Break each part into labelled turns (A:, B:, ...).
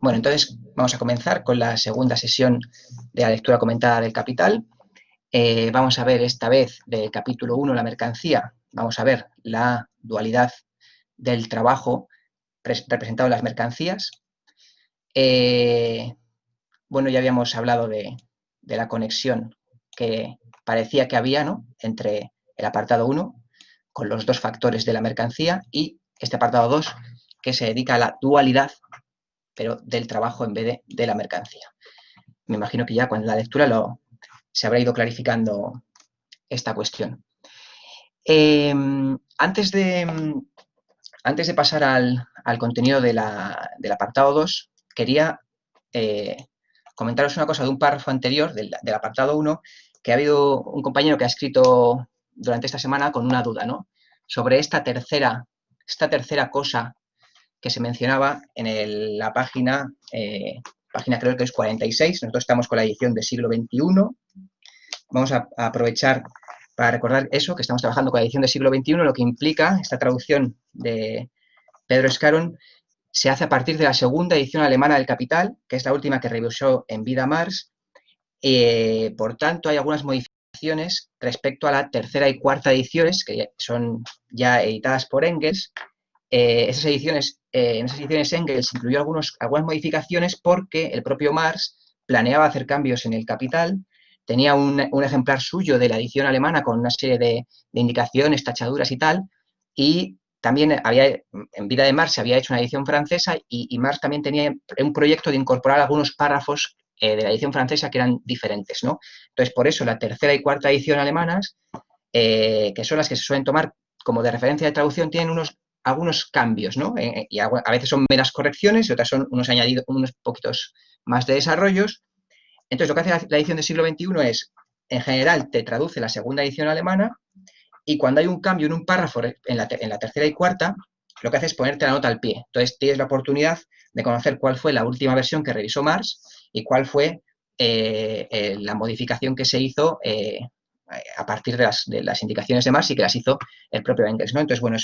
A: Bueno, entonces vamos a comenzar con la segunda sesión de la lectura comentada del Capital. Vamos a ver esta vez del capítulo 1, la mercancía. Vamos a ver la dualidad del trabajo representado en las mercancías. Bueno, ya habíamos hablado de la conexión que parecía que había, ¿no?, entre el apartado 1 con los dos factores de la mercancía y este apartado 2 que se dedica a la dualidad, pero del trabajo en vez de la mercancía. Me imagino que ya con la lectura se habrá ido clarificando esta cuestión. Antes de pasar al contenido del apartado 2, quería comentaros una cosa de un párrafo anterior del apartado 1, que ha habido un compañero que ha escrito durante esta semana con una duda, ¿no?, sobre esta tercera cosa que se mencionaba en la página creo que es 46. Nosotros estamos con la edición del siglo XXI. Vamos a aprovechar para recordar eso, que estamos trabajando con la edición del siglo XXI, lo que implica esta traducción de Pedro Escaron se hace a partir de la segunda edición alemana del Capital, que es la última que revisó en vida Marx. Por tanto, hay algunas modificaciones respecto a la tercera y cuarta ediciones, que son ya editadas por Engels. En esas ediciones Engels incluyó algunas modificaciones porque el propio Marx planeaba hacer cambios en el Capital. Tenía un ejemplar suyo de la edición alemana con una serie de indicaciones, tachaduras y tal, y también en vida de Marx se había hecho una edición francesa y Marx también tenía un proyecto de incorporar algunos párrafos de la edición francesa que eran diferentes, ¿no? Entonces, por eso la tercera y cuarta edición alemanas, que son las que se suelen tomar como de referencia de traducción, tienen algunos cambios, ¿no? Y a veces son meras correcciones y otras son unos añadidos, unos poquitos más de desarrollos. Entonces, lo que hace la edición del siglo XXI es, en general, te traduce la segunda edición alemana, y cuando hay un cambio en un párrafo en la tercera y cuarta, lo que hace es ponerte la nota al pie. Entonces, tienes la oportunidad de conocer cuál fue la última versión que revisó Marx y cuál fue la modificación que se hizo a partir de las indicaciones de Marx y que las hizo el propio Engels, ¿no? Entonces, bueno,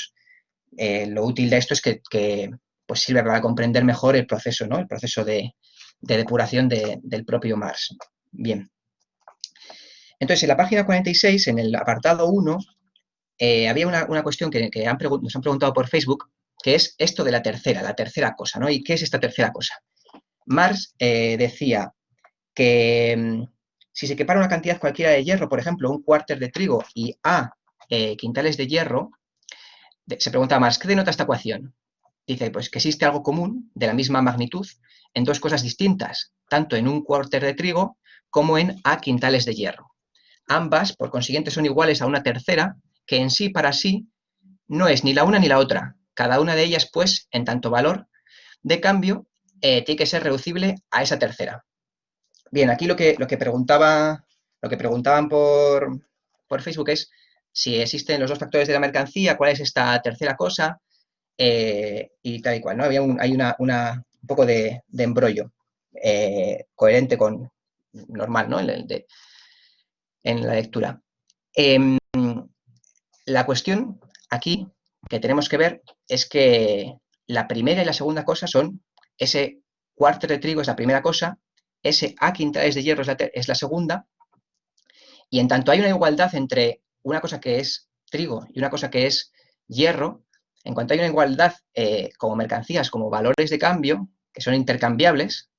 A: lo útil de esto es que pues sirve para comprender mejor el proceso, ¿no?, el proceso de depuración del propio Marx. Bien. Entonces, en la página 46, en el apartado 1, había una cuestión que nos han preguntado por Facebook, que es esto de la tercera cosa, ¿no? ¿Y qué es esta tercera cosa? Marx decía que si se equipara una cantidad cualquiera de hierro, por ejemplo, un cuarter de trigo y A quintales de hierro, se preguntaba Marx, ¿qué denota esta ecuación? Dice, pues que existe algo común de la misma magnitud en dos cosas distintas, tanto en un cuarter de trigo como en A quintales de hierro. Ambas, por consiguiente, son iguales a una tercera, que en sí para sí no es ni la una ni la otra. Cada una de ellas, pues, en tanto valor de cambio, tiene que ser reducible a esa tercera. Bien, aquí lo que preguntaban por Facebook es si existen los dos factores de la mercancía, cuál es esta tercera cosa, y tal y cual, ¿no? Hay un poco de embrollo coherente con normal, ¿no?, en la lectura. La cuestión aquí que tenemos que ver es que la primera y la segunda cosa son ese cuarto de trigo es la primera cosa, ese A quintales de hierro es la segunda, y en tanto hay una igualdad entre una cosa que es trigo y una cosa que es hierro, en cuanto hay una igualdad como mercancías, como valores de cambio, que son intercambiables,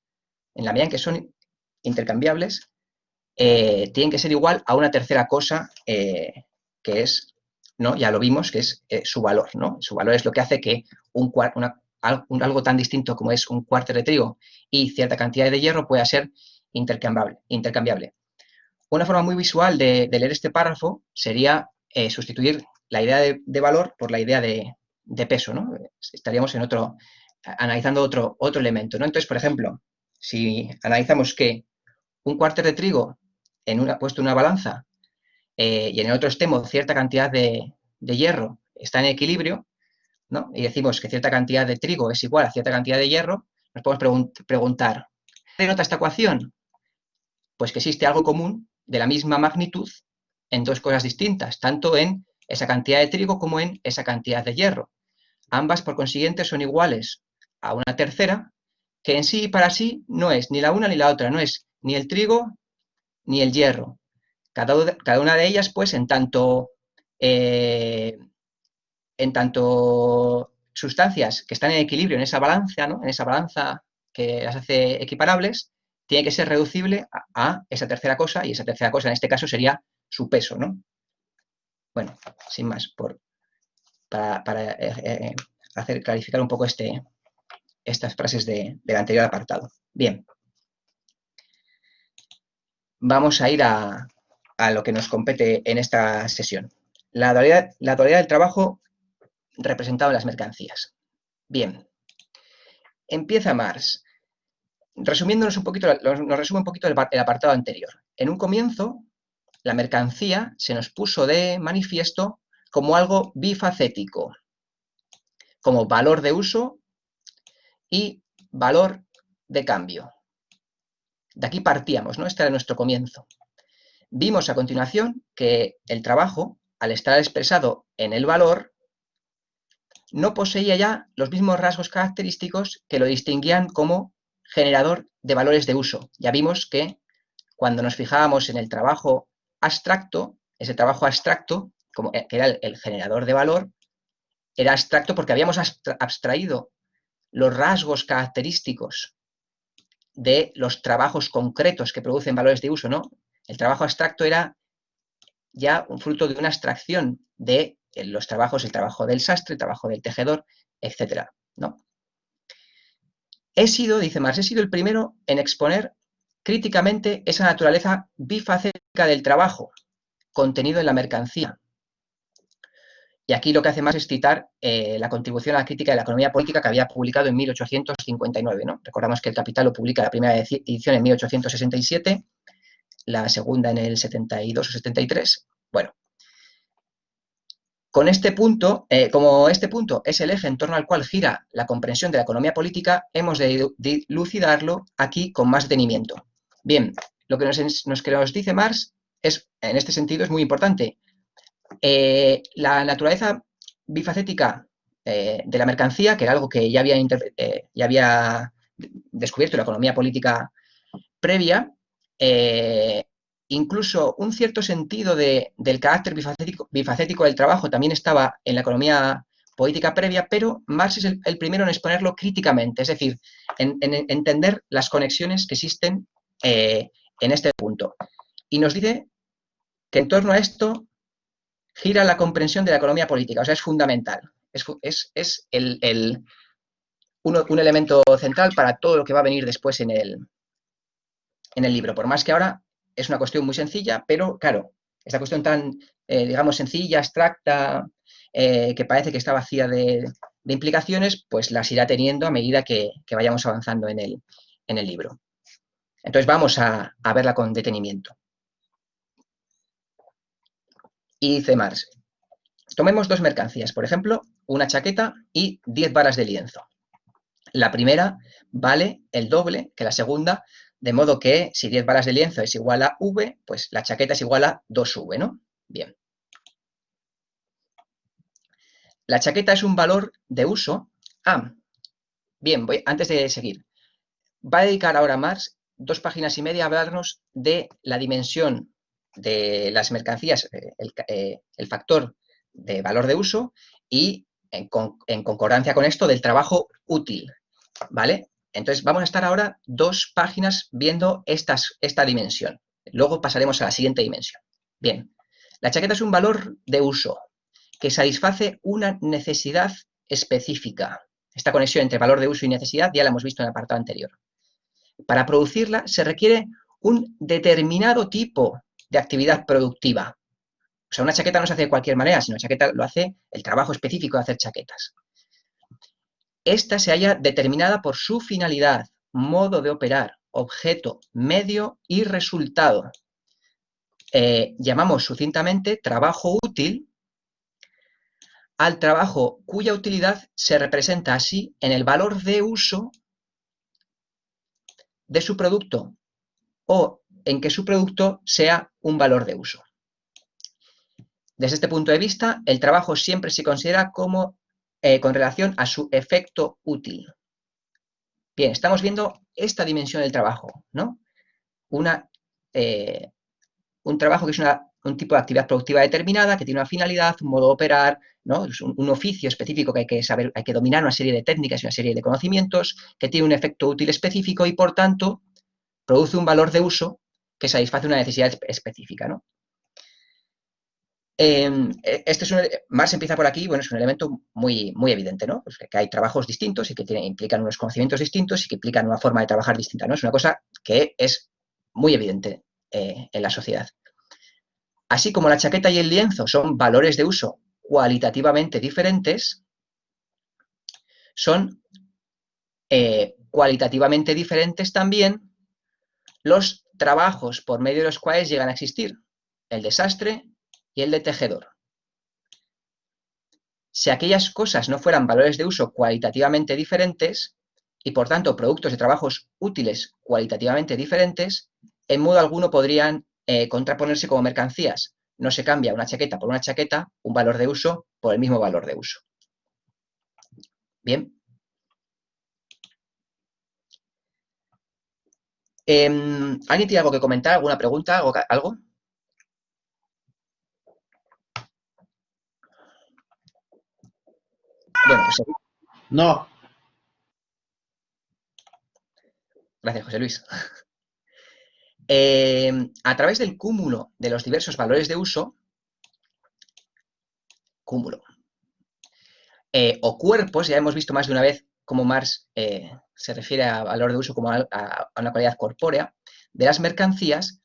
A: en la medida en que son intercambiables, tienen que ser igual a una tercera cosa que es, ¿no?, ya lo vimos, que es su valor, ¿no? Su valor es lo que hace que algo tan distinto como es un cuarto de trigo y cierta cantidad de hierro pueda ser intercambiable. Una forma muy visual de leer este párrafo sería sustituir la idea de valor por la idea de peso, ¿no? Estaríamos analizando otro elemento, ¿no? Entonces, por ejemplo, si analizamos que un cuarto de trigo puesto en una balanza y en el otro extremo cierta cantidad de hierro está en equilibrio, ¿no?, y decimos que cierta cantidad de trigo es igual a cierta cantidad de hierro, nos podemos preguntar, ¿qué denota esta ecuación? Pues que existe algo común de la misma magnitud en dos cosas distintas, tanto en esa cantidad de trigo como en esa cantidad de hierro. Ambas, por consiguiente, son iguales a una tercera, que en sí y para sí no es ni la una ni la otra, no es ni el trigo ni el hierro. Cada una de ellas, pues, en tanto sustancias que están en equilibrio en esa balanza, ¿no? En esa balanza que las hace equiparables, tiene que ser reducible a esa tercera cosa, y esa tercera cosa en este caso sería su peso, ¿no? Bueno, sin más, para hacer clarificar un poco estas frases del anterior apartado. Bien, vamos a ir a lo que nos compete en esta sesión. La dualidad del trabajo representado en las mercancías. Bien, empieza Marx. Resumiéndonos un poquito, nos resume un poquito el apartado anterior. En un comienzo, la mercancía se nos puso de manifiesto como algo bifacético, como valor de uso y valor de cambio. De aquí partíamos, ¿no? Este era nuestro comienzo. Vimos a continuación que el trabajo, al estar expresado en el valor, no poseía ya los mismos rasgos característicos que lo distinguían como generador de valores de uso. Ya vimos que cuando nos fijábamos en el trabajo abstracto, ese trabajo abstracto, que era el generador de valor, era abstracto porque habíamos abstraído los rasgos característicos de los trabajos concretos que producen valores de uso, ¿no? El trabajo abstracto era ya un fruto de una abstracción de los trabajos, el trabajo del sastre, el trabajo del tejedor, etcétera, ¿no? Dice Marx, he sido el primero en exponer críticamente esa naturaleza bifacética del trabajo contenido en la mercancía. Y aquí lo que hace más es citar la contribución a la crítica de la economía política que había publicado en 1859, ¿no? Recordamos que el Capital lo publica la primera edición en 1867, la segunda en el 72 o 73. Bueno, como este punto es el eje en torno al cual gira la comprensión de la economía política, hemos de dilucidarlo aquí con más detenimiento. Bien, lo que nos dice Marx en este sentido es muy importante. La naturaleza bifacética de la mercancía, que era algo que ya había descubierto la economía política previa, incluso un cierto sentido del carácter bifacético del trabajo también estaba en la economía política previa, pero Marx es el primero en exponerlo críticamente, es decir, en entender las conexiones que existen en este punto. Y nos dice que en torno a esto gira la comprensión de la economía política, o sea, es fundamental. Es un elemento central para todo lo que va a venir después en el libro. Por más que ahora es una cuestión muy sencilla, pero claro, esta cuestión tan, digamos, sencilla, abstracta, que parece que está vacía de implicaciones, pues las irá teniendo a medida que vayamos avanzando en el libro. Entonces vamos a verla con detenimiento. Y dice Marx, tomemos dos mercancías, por ejemplo, una chaqueta y 10 varas de lienzo. La primera vale el doble que la segunda, de modo que si 10 varas de lienzo es igual a V, pues la chaqueta es igual a 2V, ¿no? Bien. La chaqueta es un valor de uso. Bien, antes de seguir, va a dedicar ahora Marx 2 páginas y media a hablarnos de la dimensión de las mercancías, el factor de valor de uso, y en concordancia con esto del trabajo útil, ¿vale? Entonces vamos a estar ahora 2 páginas viendo esta dimensión. Luego pasaremos a la siguiente dimensión. Bien, la chaqueta es un valor de uso que satisface una necesidad específica. Esta conexión entre valor de uso y necesidad ya la hemos visto en el apartado anterior. Para producirla se requiere un determinado tipo de actividad productiva. O sea, una chaqueta no se hace de cualquier manera, sino una chaqueta lo hace el trabajo específico de hacer chaquetas. Esta se halla determinada por su finalidad, modo de operar, objeto, medio y resultado. Llamamos sucintamente trabajo útil al trabajo cuya utilidad se representa así en el valor de uso de su producto o en que su producto sea un valor de uso. Desde este punto de vista, el trabajo siempre se considera como con relación a su efecto útil. Bien, estamos viendo esta dimensión del trabajo, ¿no? Una, eh, un trabajo que es un tipo de actividad productiva determinada, que tiene una finalidad, un modo de operar, ¿no? Es un oficio específico que hay que saber, hay que dominar una serie de técnicas y una serie de conocimientos, que tiene un efecto útil específico y, por tanto, produce un valor de uso que satisface una necesidad específica, ¿no? Este es Marx empieza por aquí, bueno, es un elemento muy evidente, ¿no? Pues que hay trabajos distintos y que implican unos conocimientos distintos y que implican una forma de trabajar distinta, ¿no? Es una cosa que es muy evidente en la sociedad. Así como la chaqueta y el lienzo son valores de uso cualitativamente diferentes, son cualitativamente diferentes también los trabajos por medio de los cuales llegan a existir el de sastre y el de tejedor. Si aquellas cosas no fueran valores de uso cualitativamente diferentes y por tanto productos de trabajos útiles cualitativamente diferentes, en modo alguno podrían contraponerse como mercancías. No se cambia una chaqueta por una chaqueta, un valor de uso por el mismo valor de uso. Bien. ¿Alguien tiene algo que comentar? ¿Alguna pregunta? ¿Algo? Bueno, pues
B: No,
A: gracias, José Luis. A través del cúmulo de los diversos valores de uso, cúmulo, o cuerpos, ya hemos visto más de una vez cómo Marx se refiere a valor de uso como a una cualidad corpórea, de las mercancías,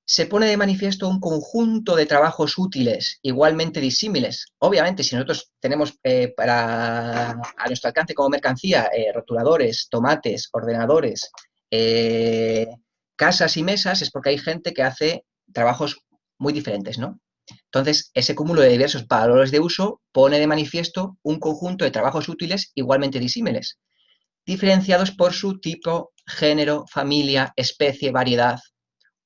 A: se pone de manifiesto un conjunto de trabajos útiles igualmente disímiles. Obviamente, si nosotros tenemos a nuestro alcance como mercancía rotuladores, tomates, ordenadores, eh, casas y mesas, es porque hay gente que hace trabajos muy diferentes, ¿no? Entonces, ese cúmulo de diversos valores de uso pone de manifiesto un conjunto de trabajos útiles igualmente disímiles, diferenciados por su tipo, género, familia, especie, variedad,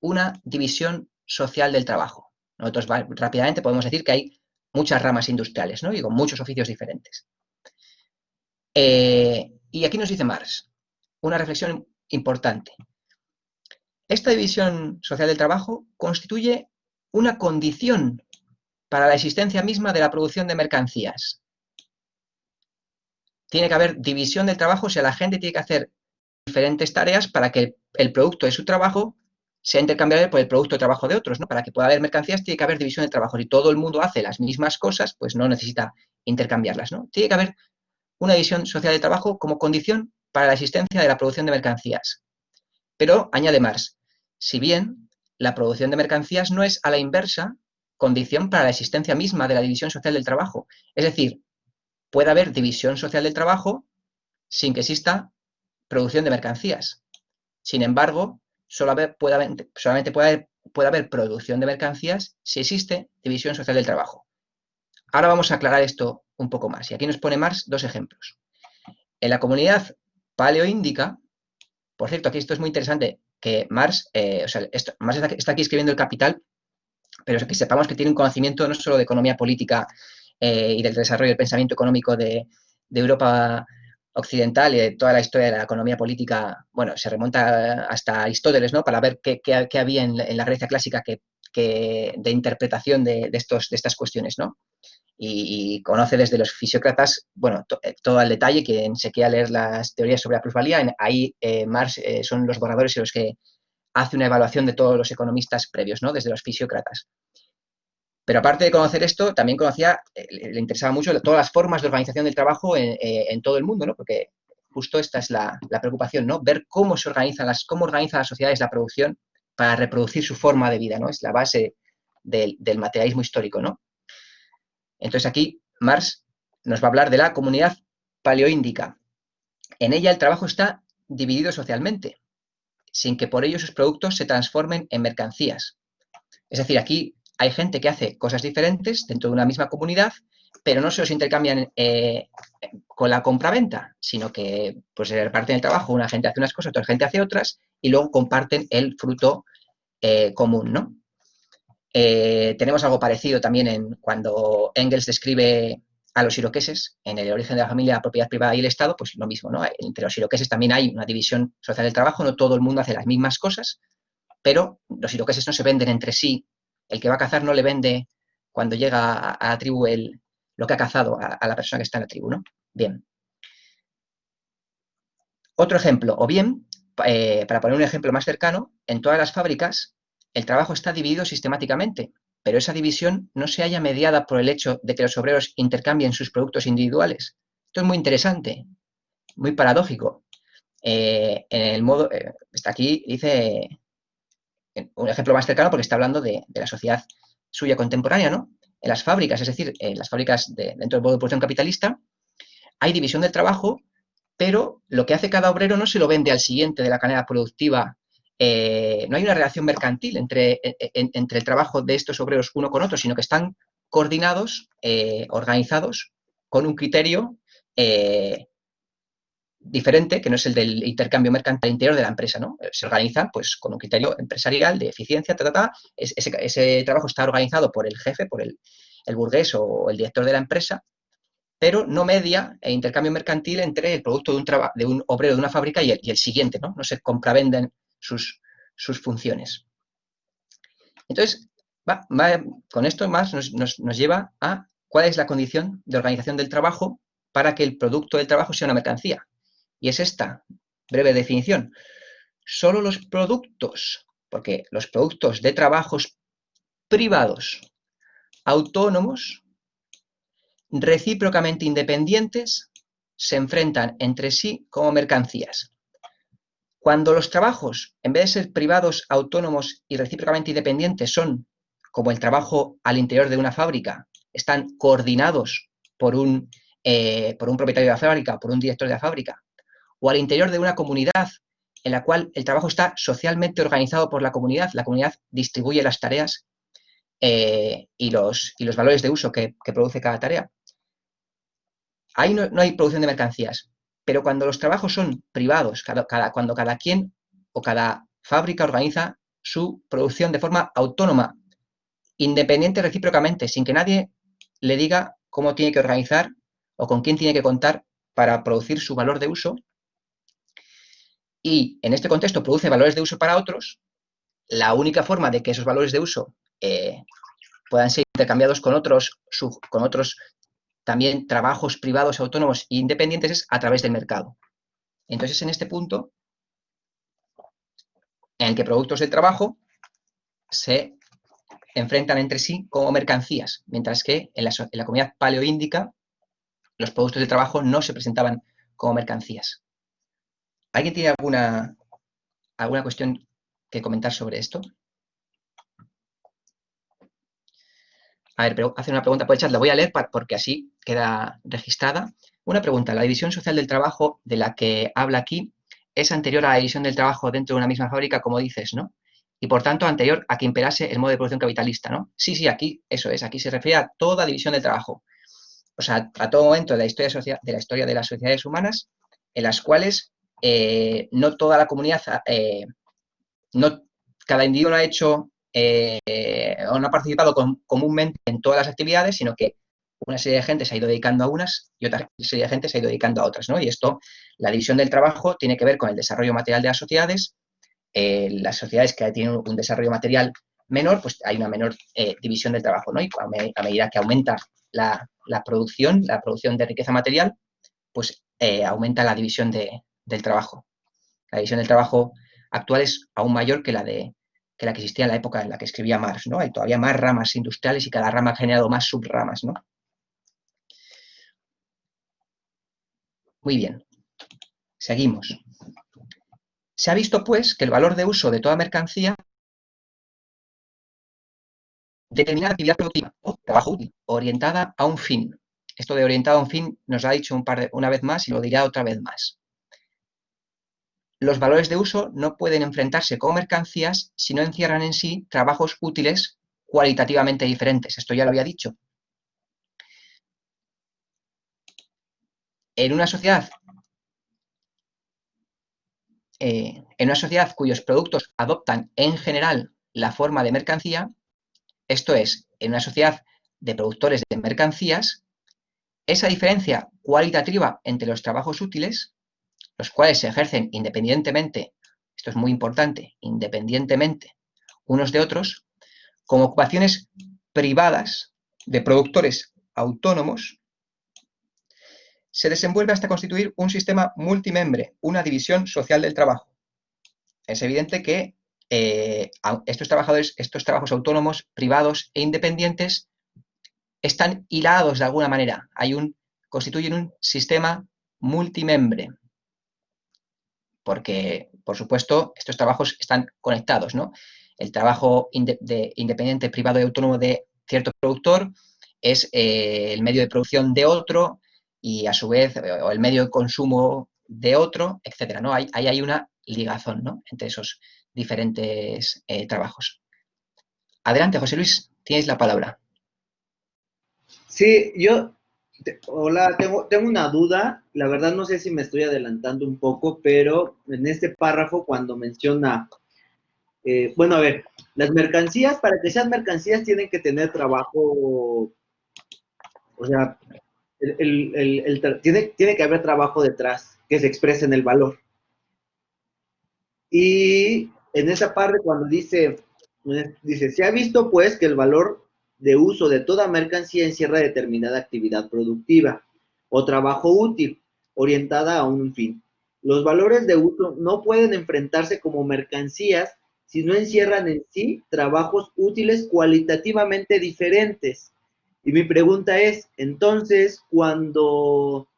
A: una división social del trabajo. Nosotros rápidamente podemos decir que hay muchas ramas industriales, ¿no? Y con muchos oficios diferentes. Y aquí nos dice Marx una reflexión importante. Esta división social del trabajo constituye una condición para la existencia misma de la producción de mercancías. Tiene que haber división del trabajo, o sea, la gente tiene que hacer diferentes tareas para que el producto de su trabajo sea intercambiable por el producto de trabajo de otros, ¿no? Para que pueda haber mercancías tiene que haber división de trabajo. Si todo el mundo hace las mismas cosas, pues no necesita intercambiarlas, ¿no? Tiene que haber una división social de trabajo como condición para la existencia de la producción de mercancías. Pero, añade Marx, si bien la producción de mercancías no es a la inversa condición para la existencia misma de la división social del trabajo. Es decir, puede haber división social del trabajo sin que exista producción de mercancías. Sin embargo, solamente puede haber producción de mercancías si existe división social del trabajo. Ahora vamos a aclarar esto un poco más. Y aquí nos pone Marx dos ejemplos. En la comunidad paleoíndica, por cierto, aquí esto es muy interesante, que Marx, Marx está aquí escribiendo el Capital, pero que sepamos que tiene un conocimiento no solo de economía política y del desarrollo del pensamiento económico de Europa occidental y de toda la historia de la economía política, bueno, se remonta hasta Aristóteles, ¿no? Para ver qué había en la Grecia clásica de interpretación de estas cuestiones, ¿no? Y conoce desde los fisiócratas, bueno, todo el detalle. Quien se quiera leer las teorías sobre la plusvalía, ahí Marx son los borradores y los que hace una evaluación de todos los economistas previos, ¿no? Desde los fisiócratas. Pero aparte de conocer esto, también conocía, le interesaba mucho todas las formas de organización del trabajo en todo el mundo, ¿no? Porque justo esta es la preocupación, ¿no? Ver cómo cómo organizan las sociedades la producción para reproducir su forma de vida, ¿no? Es la base del materialismo histórico, ¿no? Entonces aquí Marx nos va a hablar de la comunidad paleoíndica. En ella el trabajo está dividido socialmente, sin que por ello sus productos se transformen en mercancías. Es decir, aquí hay gente que hace cosas diferentes dentro de una misma comunidad, pero no se los intercambian con la compraventa, sino que pues, se reparten el trabajo, una gente hace unas cosas, otra gente hace otras, y luego comparten el fruto común, ¿no? Tenemos algo parecido también cuando Engels describe a los iroqueses, en el origen de la familia, la propiedad privada y el Estado, pues lo mismo, ¿no? Entre los iroqueses también hay una división social del trabajo, no todo el mundo hace las mismas cosas, pero los iroqueses no se venden entre sí. El que va a cazar no le vende cuando llega a la tribu lo que ha cazado a la persona que está en la tribu, ¿no? Bien. Otro ejemplo, o bien, para poner un ejemplo más cercano, en todas las fábricas el trabajo está dividido sistemáticamente, pero esa división no se halla mediada por el hecho de que los obreros intercambien sus productos individuales. Esto es muy interesante, muy paradójico. En el modo, está aquí, dice un ejemplo más cercano porque está hablando de la sociedad suya contemporánea, ¿no? En las fábricas, es decir, en las fábricas dentro del modo de producción capitalista, hay división del trabajo, pero lo que hace cada obrero no se lo vende al siguiente de la cadena productiva. No hay una relación mercantil entre el trabajo de estos obreros uno con otro, sino que están coordinados, organizados, con un criterio diferente, que no es el del intercambio mercantil al interior de la empresa, ¿no? Se organiza pues con un criterio empresarial de eficiencia, ese trabajo está organizado por el jefe, por el burgués o el director de la empresa, pero no media el intercambio mercantil entre el producto de un obrero de una fábrica y el siguiente, ¿no? No se compravenden sus funciones. Entonces, con esto más nos lleva a cuál es la condición de organización del trabajo para que el producto del trabajo sea una mercancía. Y es esta breve definición. Solo los productos, porque los productos de trabajos privados, autónomos, recíprocamente independientes, se enfrentan entre sí como mercancías. Cuando los trabajos, en vez de ser privados, autónomos y recíprocamente independientes, son como el trabajo al interior de una fábrica, están coordinados por un propietario de la fábrica, por un director de la fábrica, o al interior de una comunidad en la cual el trabajo está socialmente organizado por la comunidad distribuye las tareas y los valores de uso que produce cada tarea. Ahí no hay producción de mercancías, pero cuando los trabajos son privados, cuando cada quien o cada fábrica organiza su producción de forma autónoma, independiente recíprocamente, sin que nadie le diga cómo tiene que organizar o con quién tiene que contar para producir su valor de uso, y en este contexto produce valores de uso para otros, la única forma de que esos valores de uso puedan ser intercambiados con otros también trabajos privados, autónomos e independientes es a través del mercado. Entonces, en este punto, en el que productos del trabajo se enfrentan entre sí como mercancías, mientras que en la comunidad paleoíndica los productos del trabajo no se presentaban como mercancías. ¿Alguien tiene alguna cuestión que comentar sobre esto? A ver, hace una pregunta por el chat, la voy a leer porque así queda registrada. Una pregunta, la división social del trabajo de la que habla aquí es anterior a la división del trabajo dentro de una misma fábrica, como dices, ¿no? Y por tanto anterior a que imperase el modo de producción capitalista, ¿no? Sí, aquí eso es, aquí se refiere a toda división del trabajo. O sea, a todo momento de la historia de las sociedades humanas, en las cuales no toda la comunidad, cada individuo no ha hecho o no ha participado comúnmente en todas las actividades, sino que una serie de gente se ha ido dedicando a unas y otra serie de gente se ha ido dedicando a otras, ¿no? Y esto, la división del trabajo tiene que ver con el desarrollo material de las sociedades. Las sociedades que tienen un desarrollo material menor, pues hay una menor división del trabajo, ¿no? Y a medida que aumenta la producción de riqueza material, pues aumenta la división del trabajo. La división del trabajo actual es aún mayor que la que existía en la época en la que escribía Marx, ¿no? Hay todavía más ramas industriales y cada rama ha generado más subramas, ¿no? Muy bien. Seguimos. Se ha visto, pues, que el valor de uso de toda mercancía determina la actividad productiva o trabajo útil, orientada a un fin. Esto de orientado a un fin nos lo ha dicho una vez más y lo dirá otra vez más. Los valores de uso no pueden enfrentarse como mercancías si no encierran en sí trabajos útiles cualitativamente diferentes. Esto ya lo había dicho. En una sociedad cuyos productos adoptan en general la forma de mercancía, esto es, en una sociedad de productores de mercancías, esa diferencia cualitativa entre los trabajos útiles, los cuales se ejercen independientemente, esto es muy importante, independientemente unos de otros, como ocupaciones privadas de productores autónomos, se desenvuelve hasta constituir un sistema multimembre, una división social del trabajo. Es evidente que estos trabajos autónomos, privados e independientes están hilados de alguna manera. Constituyen un sistema multimembre, porque, por supuesto, estos trabajos están conectados, ¿no? El trabajo independiente, privado y autónomo de cierto productor es el medio de producción de otro y, a su vez, o el medio de consumo de otro, etcétera, ¿no? Hay una ligazón, ¿no?, entre esos diferentes trabajos. Adelante, José Luis, tienes la palabra.
B: Sí, hola, tengo una duda. La verdad no sé si me estoy adelantando un poco, pero en este párrafo cuando menciona, bueno, a ver, las mercancías, para que sean mercancías tienen que tener trabajo, o sea, tiene que haber trabajo detrás que se exprese en el valor. Y en esa parte cuando dice, se ha visto pues que el valor de uso de toda mercancía encierra determinada actividad productiva o trabajo útil orientada a un fin. Los valores de uso no pueden enfrentarse como mercancías si no encierran en sí trabajos útiles cualitativamente diferentes. Y mi pregunta es, entonces, cuando,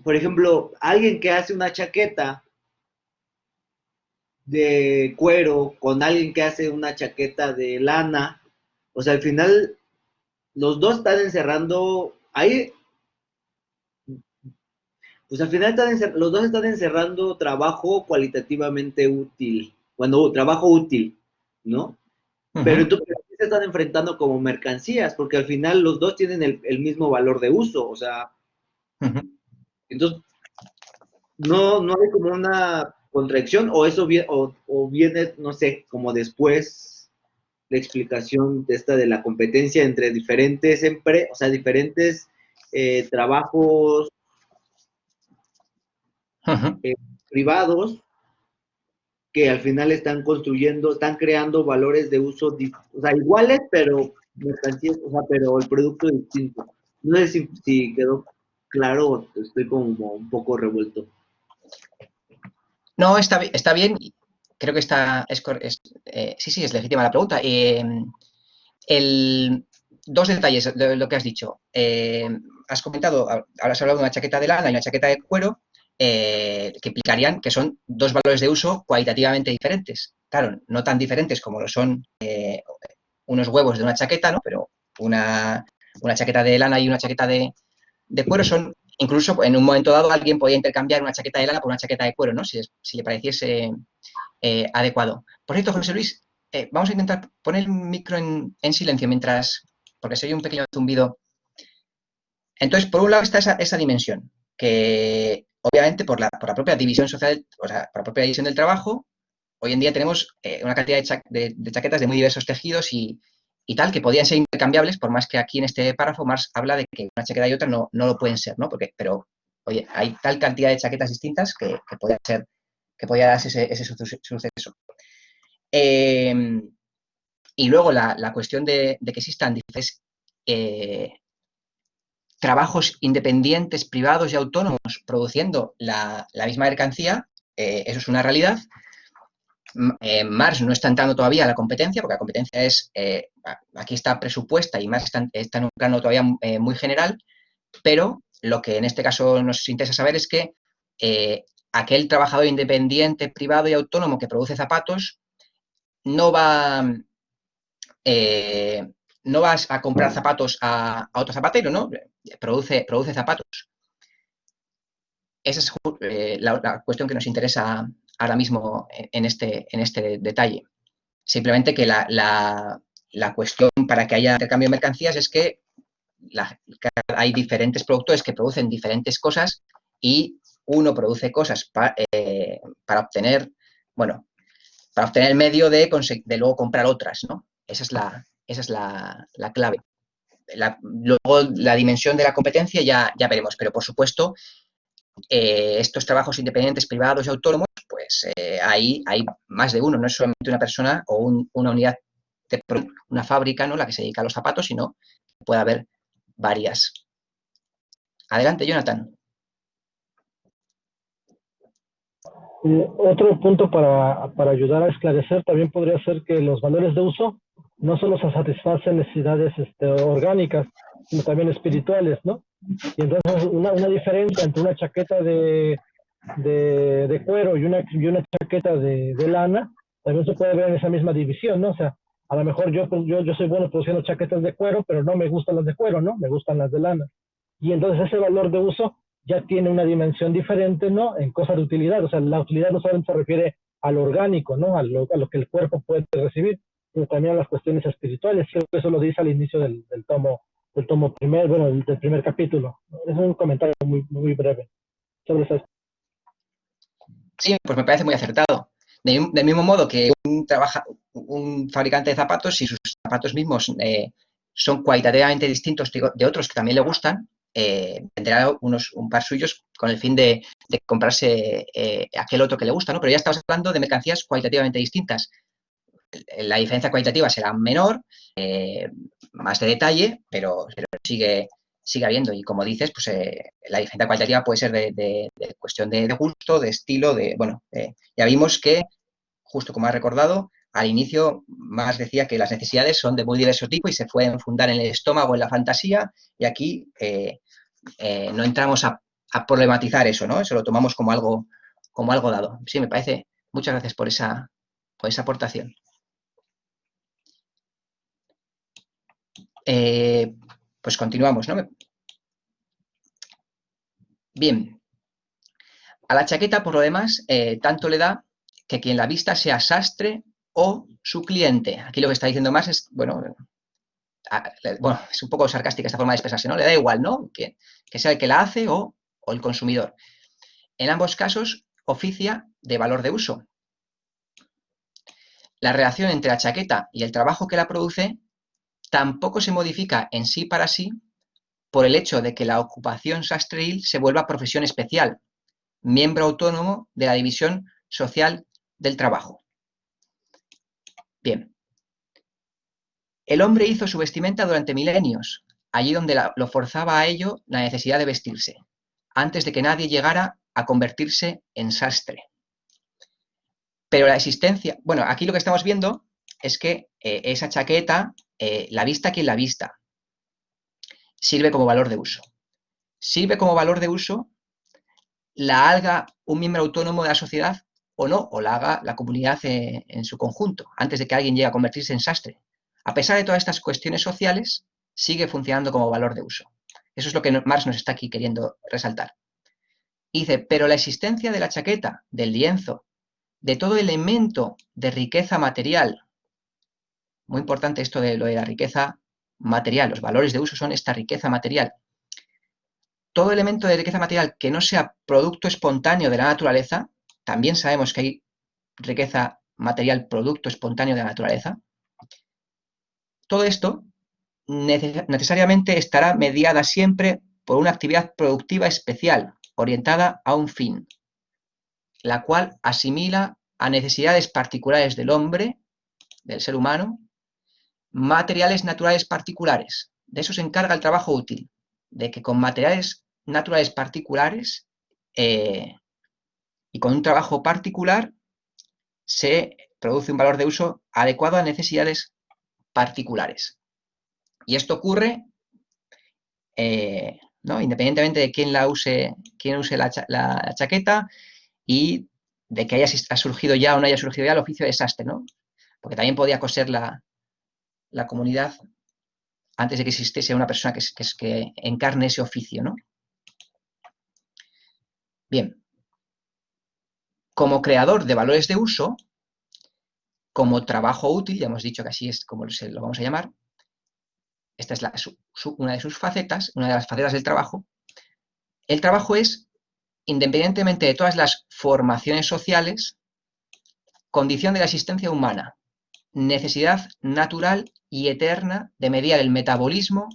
B: por ejemplo, alguien que hace una chaqueta de cuero con alguien que hace una chaqueta de lana, o sea, al final los dos están encerrando, ahí, pues al final los dos están encerrando trabajo cualitativamente útil, cuando trabajo útil, ¿no? Pero entonces se están enfrentando como mercancías, porque al final los dos tienen el mismo valor de uso, o sea, entonces no hay como una contradicción, o eso o viene, no sé, como después la explicación de esta de la competencia entre diferentes o sea, diferentes trabajos eh, privados que al final están creando valores de uso, o sea, iguales, pero mercancías, o sea, pero el producto es distinto. No sé si quedó claro o estoy como un poco revuelto.
A: No, está bien. Creo que sí, sí, es legítima la pregunta. El, dos detalles de lo que has dicho. Has comentado, has hablado de una chaqueta de lana y una chaqueta de cuero, que implicarían que son dos valores de uso cualitativamente diferentes. Claro, no tan diferentes como lo son unos huevos de una chaqueta, ¿no? Pero una chaqueta de lana y una chaqueta de cuero son, incluso en un momento dado, alguien podía intercambiar una chaqueta de lana por una chaqueta de cuero, ¿no? Si le pareciese adecuado. Por cierto, José Luis, vamos a intentar poner el micro en silencio mientras, porque se oye un pequeño zumbido. Entonces, por un lado está esa dimensión, que obviamente por la propia división social, o sea, por la propia división del trabajo, hoy en día tenemos una cantidad de chaquetas de muy diversos tejidos y tal, que podían ser intercambiables, por más que aquí en este párrafo Marx habla de que una chaqueta y otra no lo pueden ser, ¿no? Pero, oye, hay tal cantidad de chaquetas distintas que podía darse ese suceso. Y luego la cuestión de que existan diferentes trabajos independientes, privados y autónomos produciendo la misma mercancía, eso es una realidad. Marx no está entrando todavía a la competencia, porque la competencia aquí está presupuesta y Marx está en un plano todavía muy general, pero lo que en este caso nos interesa saber es que aquel trabajador independiente, privado y autónomo que produce zapatos no va, no vas a comprar zapatos a otro zapatero, ¿no? Produce zapatos. Esa es la cuestión que nos interesa ahora mismo en este detalle. Simplemente que la cuestión para que haya intercambio de mercancías es que hay diferentes productores que producen diferentes cosas y uno produce cosas para obtener, bueno, para obtener el medio de luego comprar otras, ¿no? Esa es la clave. luego la dimensión de la competencia ya veremos, pero por supuesto estos trabajos independientes, privados y autónomos, pues hay más de uno, no es solamente una persona o una unidad de una fábrica, ¿no?, la que se dedica a los zapatos, sino que puede haber varias. Adelante, Jonathan.
C: Otro punto para ayudar a esclarecer también podría ser que los valores de uso no solo se satisfacen necesidades orgánicas, sino también espirituales, ¿no? Y entonces una diferencia entre una chaqueta de cuero y una chaqueta de lana también se puede ver en esa misma división, ¿no? O sea, a lo mejor yo soy bueno produciendo chaquetas de cuero, pero no me gustan las de cuero, ¿no? Me gustan las de lana. Y entonces ese valor de uso ya tiene una dimensión diferente, ¿no? En cosas de utilidad. O sea, la utilidad no solamente se refiere al orgánico, ¿no? A lo que el cuerpo puede recibir, sino también a las cuestiones espirituales. Creo que eso lo dice al inicio del tomo primer, bueno, del primer capítulo. Es un comentario muy breve sobre eso.
A: Sí, pues me parece muy acertado. Del mismo modo que un fabricante de zapatos, si sus zapatos mismos son cualitativamente distintos de otros que también le gustan, tendrá un par suyos con el fin de comprarse aquel otro que le gusta, ¿no? Pero ya estamos hablando de mercancías cualitativamente distintas. La diferencia cualitativa será menor, más de detalle, pero sigue habiendo. Y como dices, pues la diferencia cualitativa puede ser de cuestión de gusto, de estilo, bueno, ya vimos que, justo como has recordado, al inicio más decía que las necesidades son de muy diverso tipo y se pueden fundar en el estómago, en la fantasía, y aquí no entramos a problematizar eso, ¿no? Eso lo tomamos como algo dado. Sí, me parece. Muchas gracias por esa aportación. Pues continuamos, ¿no? Bien. A la chaqueta, por lo demás, tanto le da que quien la vista sea sastre o su cliente. Aquí lo que está diciendo más es, bueno, es un poco sarcástica esta forma de expresarse, ¿no? Le da igual, ¿no? Que sea el que la hace o el consumidor. En ambos casos, oficia de valor de uso. La relación entre la chaqueta y el trabajo que la produce tampoco se modifica en sí para sí por el hecho de que la ocupación sastril se vuelva profesión especial, miembro autónomo de la división social del trabajo. Bien. El hombre hizo su vestimenta durante milenios, allí donde lo forzaba a ello la necesidad de vestirse, antes de que nadie llegara a convertirse en sastre. Pero la existencia, bueno, aquí lo que estamos viendo es que esa chaqueta, la vista quien la vista, sirve como valor de uso. Sirve como valor de uso, la haga un miembro autónomo de la sociedad o no, o la haga la comunidad en su conjunto, antes de que alguien llegue a convertirse en sastre. A pesar de todas estas cuestiones sociales, sigue funcionando como valor de uso. Eso es lo que Marx nos está aquí queriendo resaltar. Y dice, pero la existencia de la chaqueta, del lienzo, de todo elemento de riqueza material, muy importante esto de lo de la riqueza material, los valores de uso son esta riqueza material. Todo elemento de riqueza material que no sea producto espontáneo de la naturaleza, también sabemos que hay riqueza material producto espontáneo de la naturaleza, todo esto necesariamente estará mediada siempre por una actividad productiva especial, orientada a un fin, la cual asimila a necesidades particulares del hombre, del ser humano, materiales naturales particulares. De eso se encarga el trabajo útil, de que con materiales naturales particulares y con un trabajo particular se produce un valor de uso adecuado a necesidades particulares. Y esto ocurre ¿no? Independientemente de quién use la chaqueta y de que ha surgido ya o no haya surgido ya el oficio de sastre, ¿no? Porque también podía coser la comunidad antes de que existiese una persona que encarne ese oficio, ¿no? Bien. Como creador de valores de uso, como trabajo útil, ya hemos dicho que así es como lo vamos a llamar, esta es una de sus facetas, una de las facetas del trabajo. El trabajo es, independientemente de todas las formaciones sociales, condición de la existencia humana, necesidad natural y eterna de mediar el metabolismo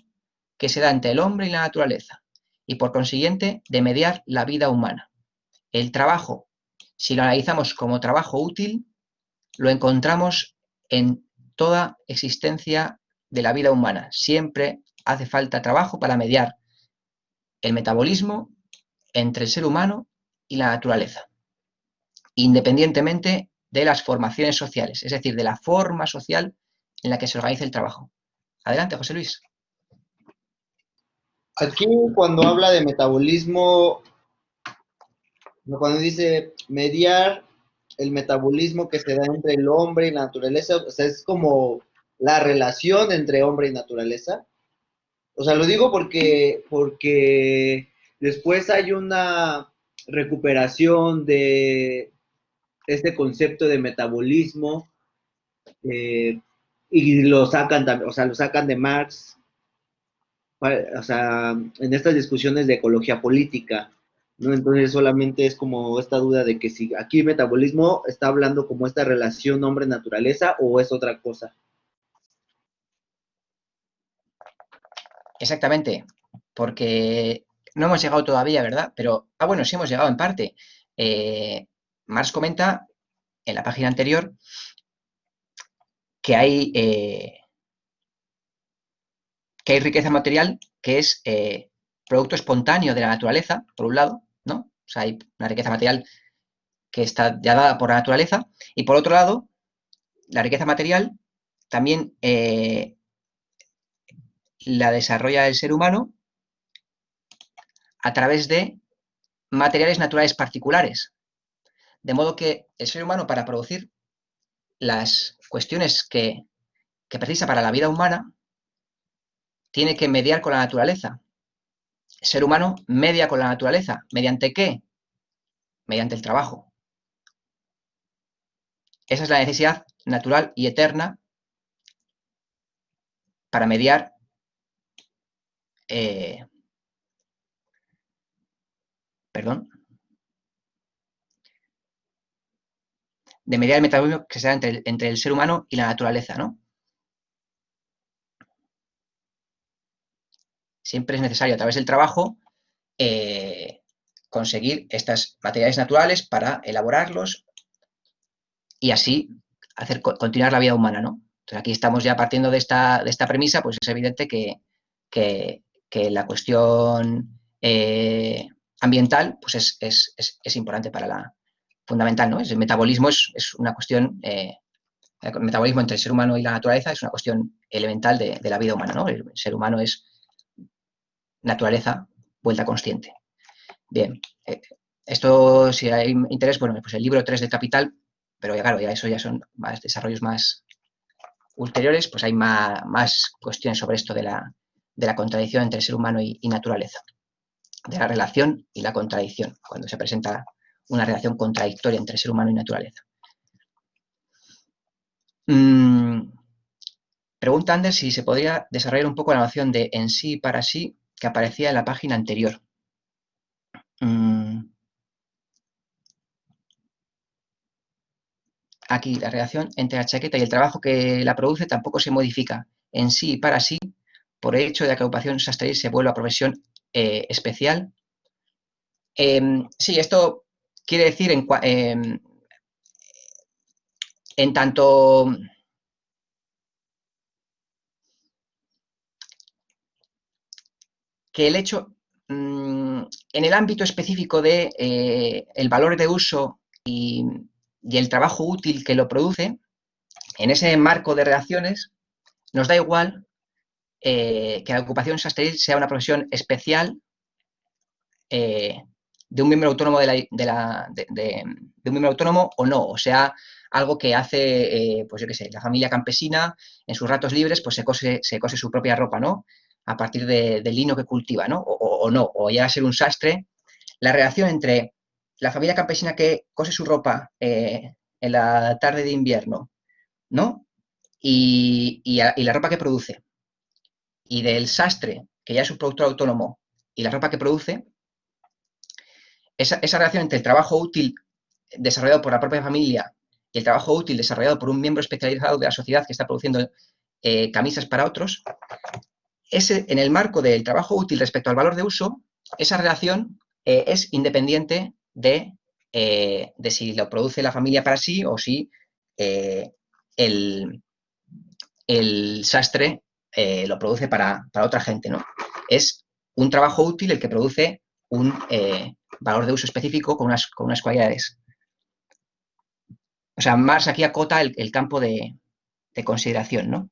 A: que se da entre el hombre y la naturaleza, y por consiguiente de mediar la vida humana. El trabajo, si lo analizamos como trabajo útil, lo encontramos en toda existencia de la vida humana. Siempre hace falta trabajo para mediar el metabolismo entre el ser humano y la naturaleza, independientemente de las formaciones sociales, es decir, de la forma social en la que se organiza el trabajo. Adelante, José Luis.
B: Aquí cuando habla de metabolismo, cuando dice mediar el metabolismo que se da entre el hombre y la naturaleza, o sea, es como la relación entre hombre y naturaleza. O sea, lo digo porque después hay una recuperación de este concepto de metabolismo y lo sacan también, o sea, lo sacan de Marx, o sea, en estas discusiones de ecología política, ¿no? Entonces solamente es como esta duda de que si aquí metabolismo está hablando como esta relación hombre-naturaleza o es otra cosa.
A: Exactamente, porque no hemos llegado todavía, ¿verdad? Pero, bueno, sí hemos llegado en parte. Marx comenta en la página anterior que hay riqueza material que es producto espontáneo de la naturaleza, por un lado, ¿no? O sea, hay una riqueza material que está ya dada por la naturaleza, y por otro lado, la riqueza material también la desarrolla el ser humano a través de materiales naturales particulares. De modo que el ser humano, para producir las cuestiones que precisa para la vida humana, tiene que mediar con la naturaleza. El ser humano media con la naturaleza. ¿Mediante qué? Mediante el trabajo. Esa es la necesidad natural y eterna para mediar de mediar el metabolismo que se da entre el ser humano y la naturaleza, ¿no? Siempre es necesario a través del trabajo conseguir estos materiales naturales para elaborarlos y así hacer continuar la vida humana, ¿no? Entonces aquí estamos ya partiendo de esta premisa, pues es evidente que la cuestión ambiental pues es importante fundamental, ¿no? El metabolismo es una cuestión, el metabolismo entre el ser humano y la naturaleza es una cuestión elemental de la vida humana, ¿no? El ser humano es naturaleza vuelta consciente. Bien, esto, si hay interés, bueno, pues el libro 3 de Capital, pero ya claro, eso ya son más desarrollos más ulteriores, pues hay más cuestiones sobre esto de la contradicción entre ser humano y naturaleza, de la relación y la contradicción, cuando se presenta una relación contradictoria entre ser humano y naturaleza. Pregunta Anders si se podría desarrollar un poco la noción de en sí y para sí que aparecía en la página anterior. Aquí la relación entre la chaqueta y el trabajo que la produce tampoco se modifica en sí y para sí por el hecho de que la ocupación sastre se vuelva profesión especial. Sí, esto quiere decir en tanto que el hecho en el ámbito específico de el valor de uso y el trabajo útil que lo produce, en ese marco de relaciones, nos da igual que la ocupación sastre sea una profesión especial de un miembro autónomo de un miembro autónomo o no, o sea, algo que hace, pues yo qué sé, la familia campesina en sus ratos libres, pues se cose su propia ropa, ¿no? A partir del lino que cultiva, ¿no? O no, o llega a ser un sastre. La relación entre la familia campesina que cose su ropa en la tarde de invierno, ¿no? Y la ropa que produce, y del sastre, que ya es un productor autónomo, y la ropa que produce, esa relación entre el trabajo útil desarrollado por la propia familia y el trabajo útil desarrollado por un miembro especializado de la sociedad que está produciendo camisas para otros, en el marco del trabajo útil respecto al valor de uso, esa relación es independiente de si lo produce la familia para sí o si el sastre lo produce para otra gente, ¿no? Es un trabajo útil el que produce un valor de uso específico con unas cualidades. O sea, Marx aquí acota el campo de consideración, ¿no?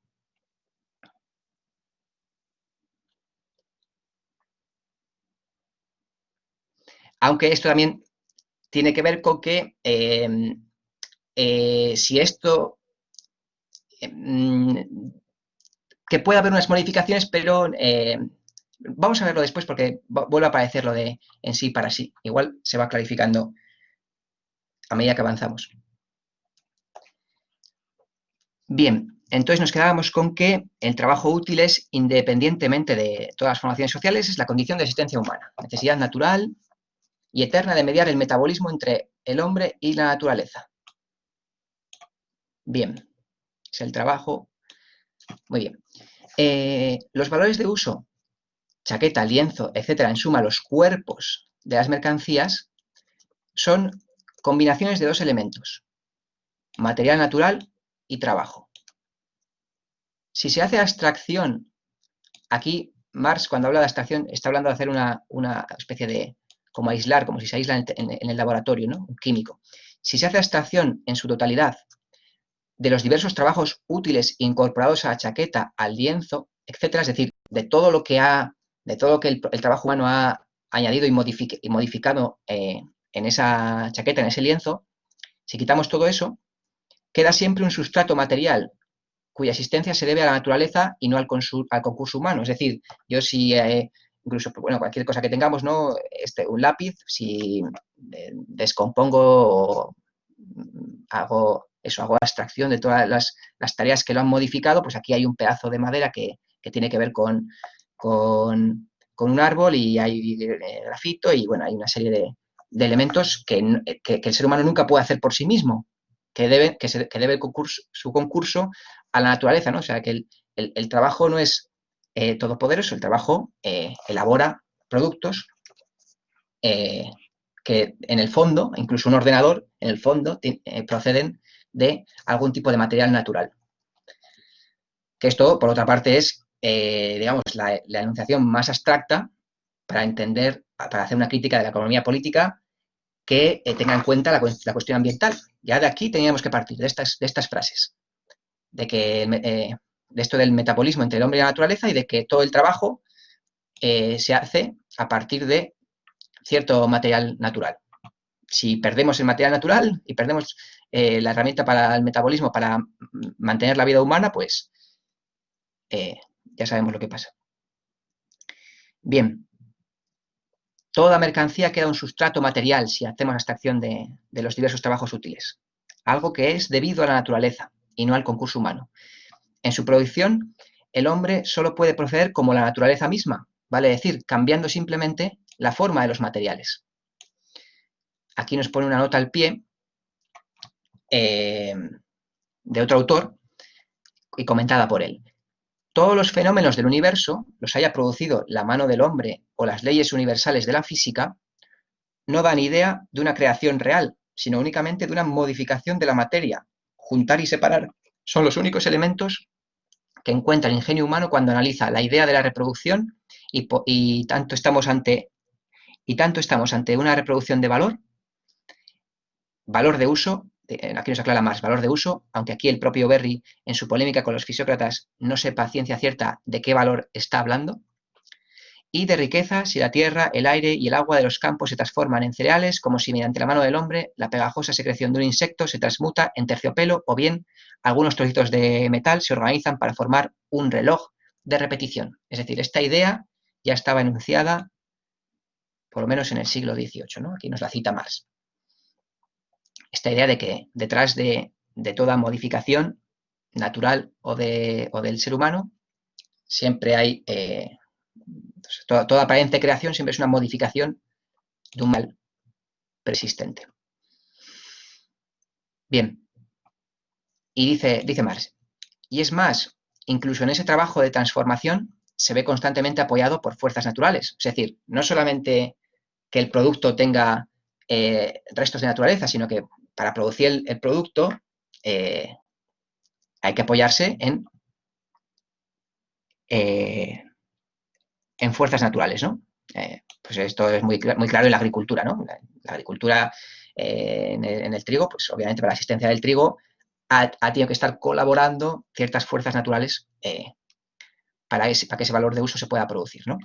A: Aunque esto también tiene que ver con que si esto que puede haber unas modificaciones, pero vamos a verlo después porque vuelve a aparecer lo de en sí para sí. Igual se va clarificando a medida que avanzamos. Bien, entonces nos quedábamos con que el trabajo útil es, independientemente de todas las formaciones sociales, es la condición de existencia humana, necesidad natural y eterna de mediar el metabolismo entre el hombre y la naturaleza. Bien, es el trabajo. Muy bien. Los valores de uso, chaqueta, lienzo, etcétera, en suma, los cuerpos de las mercancías, son combinaciones de dos elementos, material natural y trabajo. Si se hace abstracción, aquí Marx, cuando habla de abstracción, está hablando de hacer una especie de, como aislar, como si se aísla en el laboratorio, ¿no? Un químico. Si se hace abstracción en su totalidad de los diversos trabajos útiles incorporados a la chaqueta, al lienzo, etcétera, es decir, de todo lo que el trabajo humano ha añadido y modificado en esa chaqueta, en ese lienzo, si quitamos todo eso, queda siempre un sustrato material cuya existencia se debe a la naturaleza y no al concurso humano. Es decir, yo si incluso, bueno, cualquier cosa que tengamos, ¿no? Un lápiz, si descompongo o hago abstracción de todas las tareas que lo han modificado, pues aquí hay un pedazo de madera que tiene que ver con un árbol y hay grafito y bueno, hay una serie de elementos que el ser humano nunca puede hacer por sí mismo, que debe su concurso a la naturaleza, ¿no? O sea, que el trabajo no es todopoderoso, el trabajo elabora productos que en el fondo, incluso un ordenador, en el fondo proceden de algún tipo de material natural. Que esto, por otra parte, es, digamos, la enunciación más abstracta para entender, para hacer una crítica de la economía política que tenga en cuenta la cuestión ambiental. Ya de aquí teníamos que partir, de estas frases, de esto del metabolismo entre el hombre y la naturaleza y de que todo el trabajo se hace a partir de cierto material natural. Si perdemos el material natural y perdemos la herramienta para el metabolismo para mantener la vida humana, pues ya sabemos lo que pasa. Bien, toda mercancía queda un sustrato material si hacemos abstracción de los diversos trabajos útiles, algo que es debido a la naturaleza y no al concurso humano. En su producción, el hombre solo puede proceder como la naturaleza misma, vale decir, cambiando simplemente la forma de los materiales. Aquí nos pone una nota al pie de otro autor y comentada por él. Todos los fenómenos del universo, los haya producido la mano del hombre o las leyes universales de la física, no dan idea de una creación real, sino únicamente de una modificación de la materia. Juntar y separar son los únicos elementos que encuentra el ingenio humano cuando analiza la idea de la reproducción y tanto estamos ante una reproducción de valor de uso, aquí nos aclara más, valor de uso, aunque aquí el propio Berry, en su polémica con los fisiócratas, no sepa a ciencia cierta de qué valor está hablando, y de riqueza si la tierra, el aire y el agua de los campos se transforman en cereales, como si mediante la mano del hombre la pegajosa secreción de un insecto se transmuta en terciopelo, o bien algunos trocitos de metal se organizan para formar un reloj de repetición. Es decir, esta idea ya estaba enunciada por lo menos en el siglo XVIII, ¿no? Aquí nos la cita Marx. Esta idea de que detrás de toda modificación natural o del ser humano siempre hay toda aparente creación siempre es una modificación de un mal persistente. Bien, y dice Marx, y es más, incluso en ese trabajo de transformación, se ve constantemente apoyado por fuerzas naturales. Es decir, no solamente que el producto tenga restos de naturaleza, sino que para producir el producto hay que apoyarse en fuerzas naturales, ¿no? Pues esto es muy claro en la agricultura, ¿no? La agricultura en el trigo, pues obviamente para la existencia del trigo ha tenido que estar colaborando ciertas fuerzas naturales para que ese valor de uso se pueda producir, ¿no?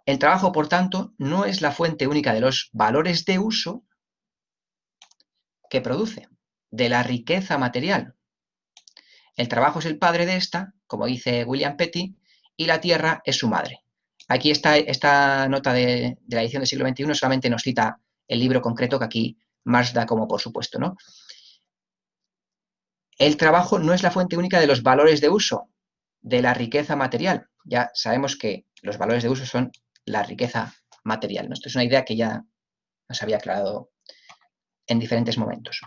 A: El trabajo, por tanto, no es la fuente única de los valores de uso que produce, de la riqueza material. El trabajo es el padre de esta, como dice William Petty, y la tierra es su madre. Aquí esta nota de la edición del siglo XXI solamente nos cita el libro concreto que aquí Marx da como por supuesto, ¿no? El trabajo no es la fuente única de los valores de uso, de la riqueza material. Ya sabemos que los valores de uso son la riqueza material, ¿no? Esto es una idea que ya nos había aclarado en diferentes momentos.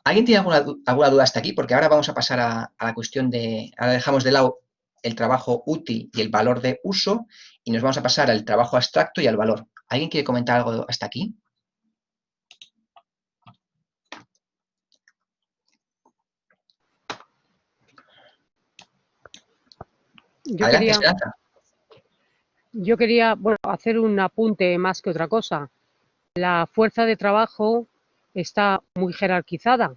A: ¿Alguien tiene alguna duda hasta aquí? Porque ahora vamos a pasar a la cuestión de... Ahora dejamos de lado el trabajo útil y el valor de uso y nos vamos a pasar al trabajo abstracto y al valor. ¿Alguien quiere comentar algo hasta aquí? Adelante, Esperanza.
D: Yo quería, bueno, hacer un apunte más que otra cosa. La fuerza de trabajo está muy jerarquizada.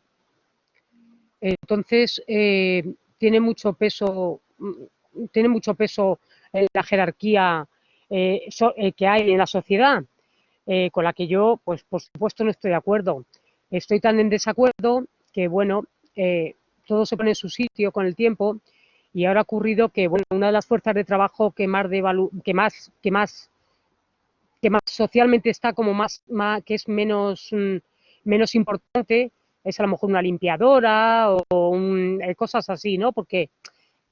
D: Entonces, tiene mucho peso en la jerarquía que hay en la sociedad, con la que yo, pues por supuesto, no estoy de acuerdo. Estoy tan en desacuerdo que, bueno, todo se pone en su sitio con el tiempo. Y ahora ha ocurrido que, bueno, una de las fuerzas de trabajo que más socialmente está como que es menos importante es a lo mejor una limpiadora o cosas así, ¿no? Porque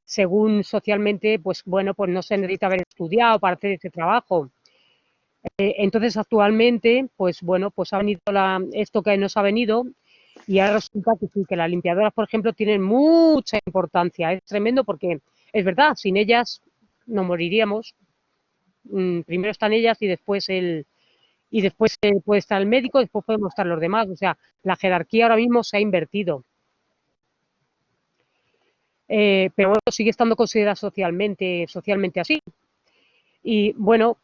D: según socialmente, pues bueno, pues no se necesita haber estudiado para hacer ese trabajo. Entonces actualmente, pues bueno, pues ha venido esto que nos ha venido. Y ahora resulta que sí, que las limpiadoras, por ejemplo, tienen mucha importancia. Es tremendo porque es verdad, sin ellas nos moriríamos. Primero están ellas y después puede estar el médico, después podemos estar los demás. O sea, la jerarquía ahora mismo se ha invertido. Pero bueno, sigue estando considerada socialmente así. Y bueno,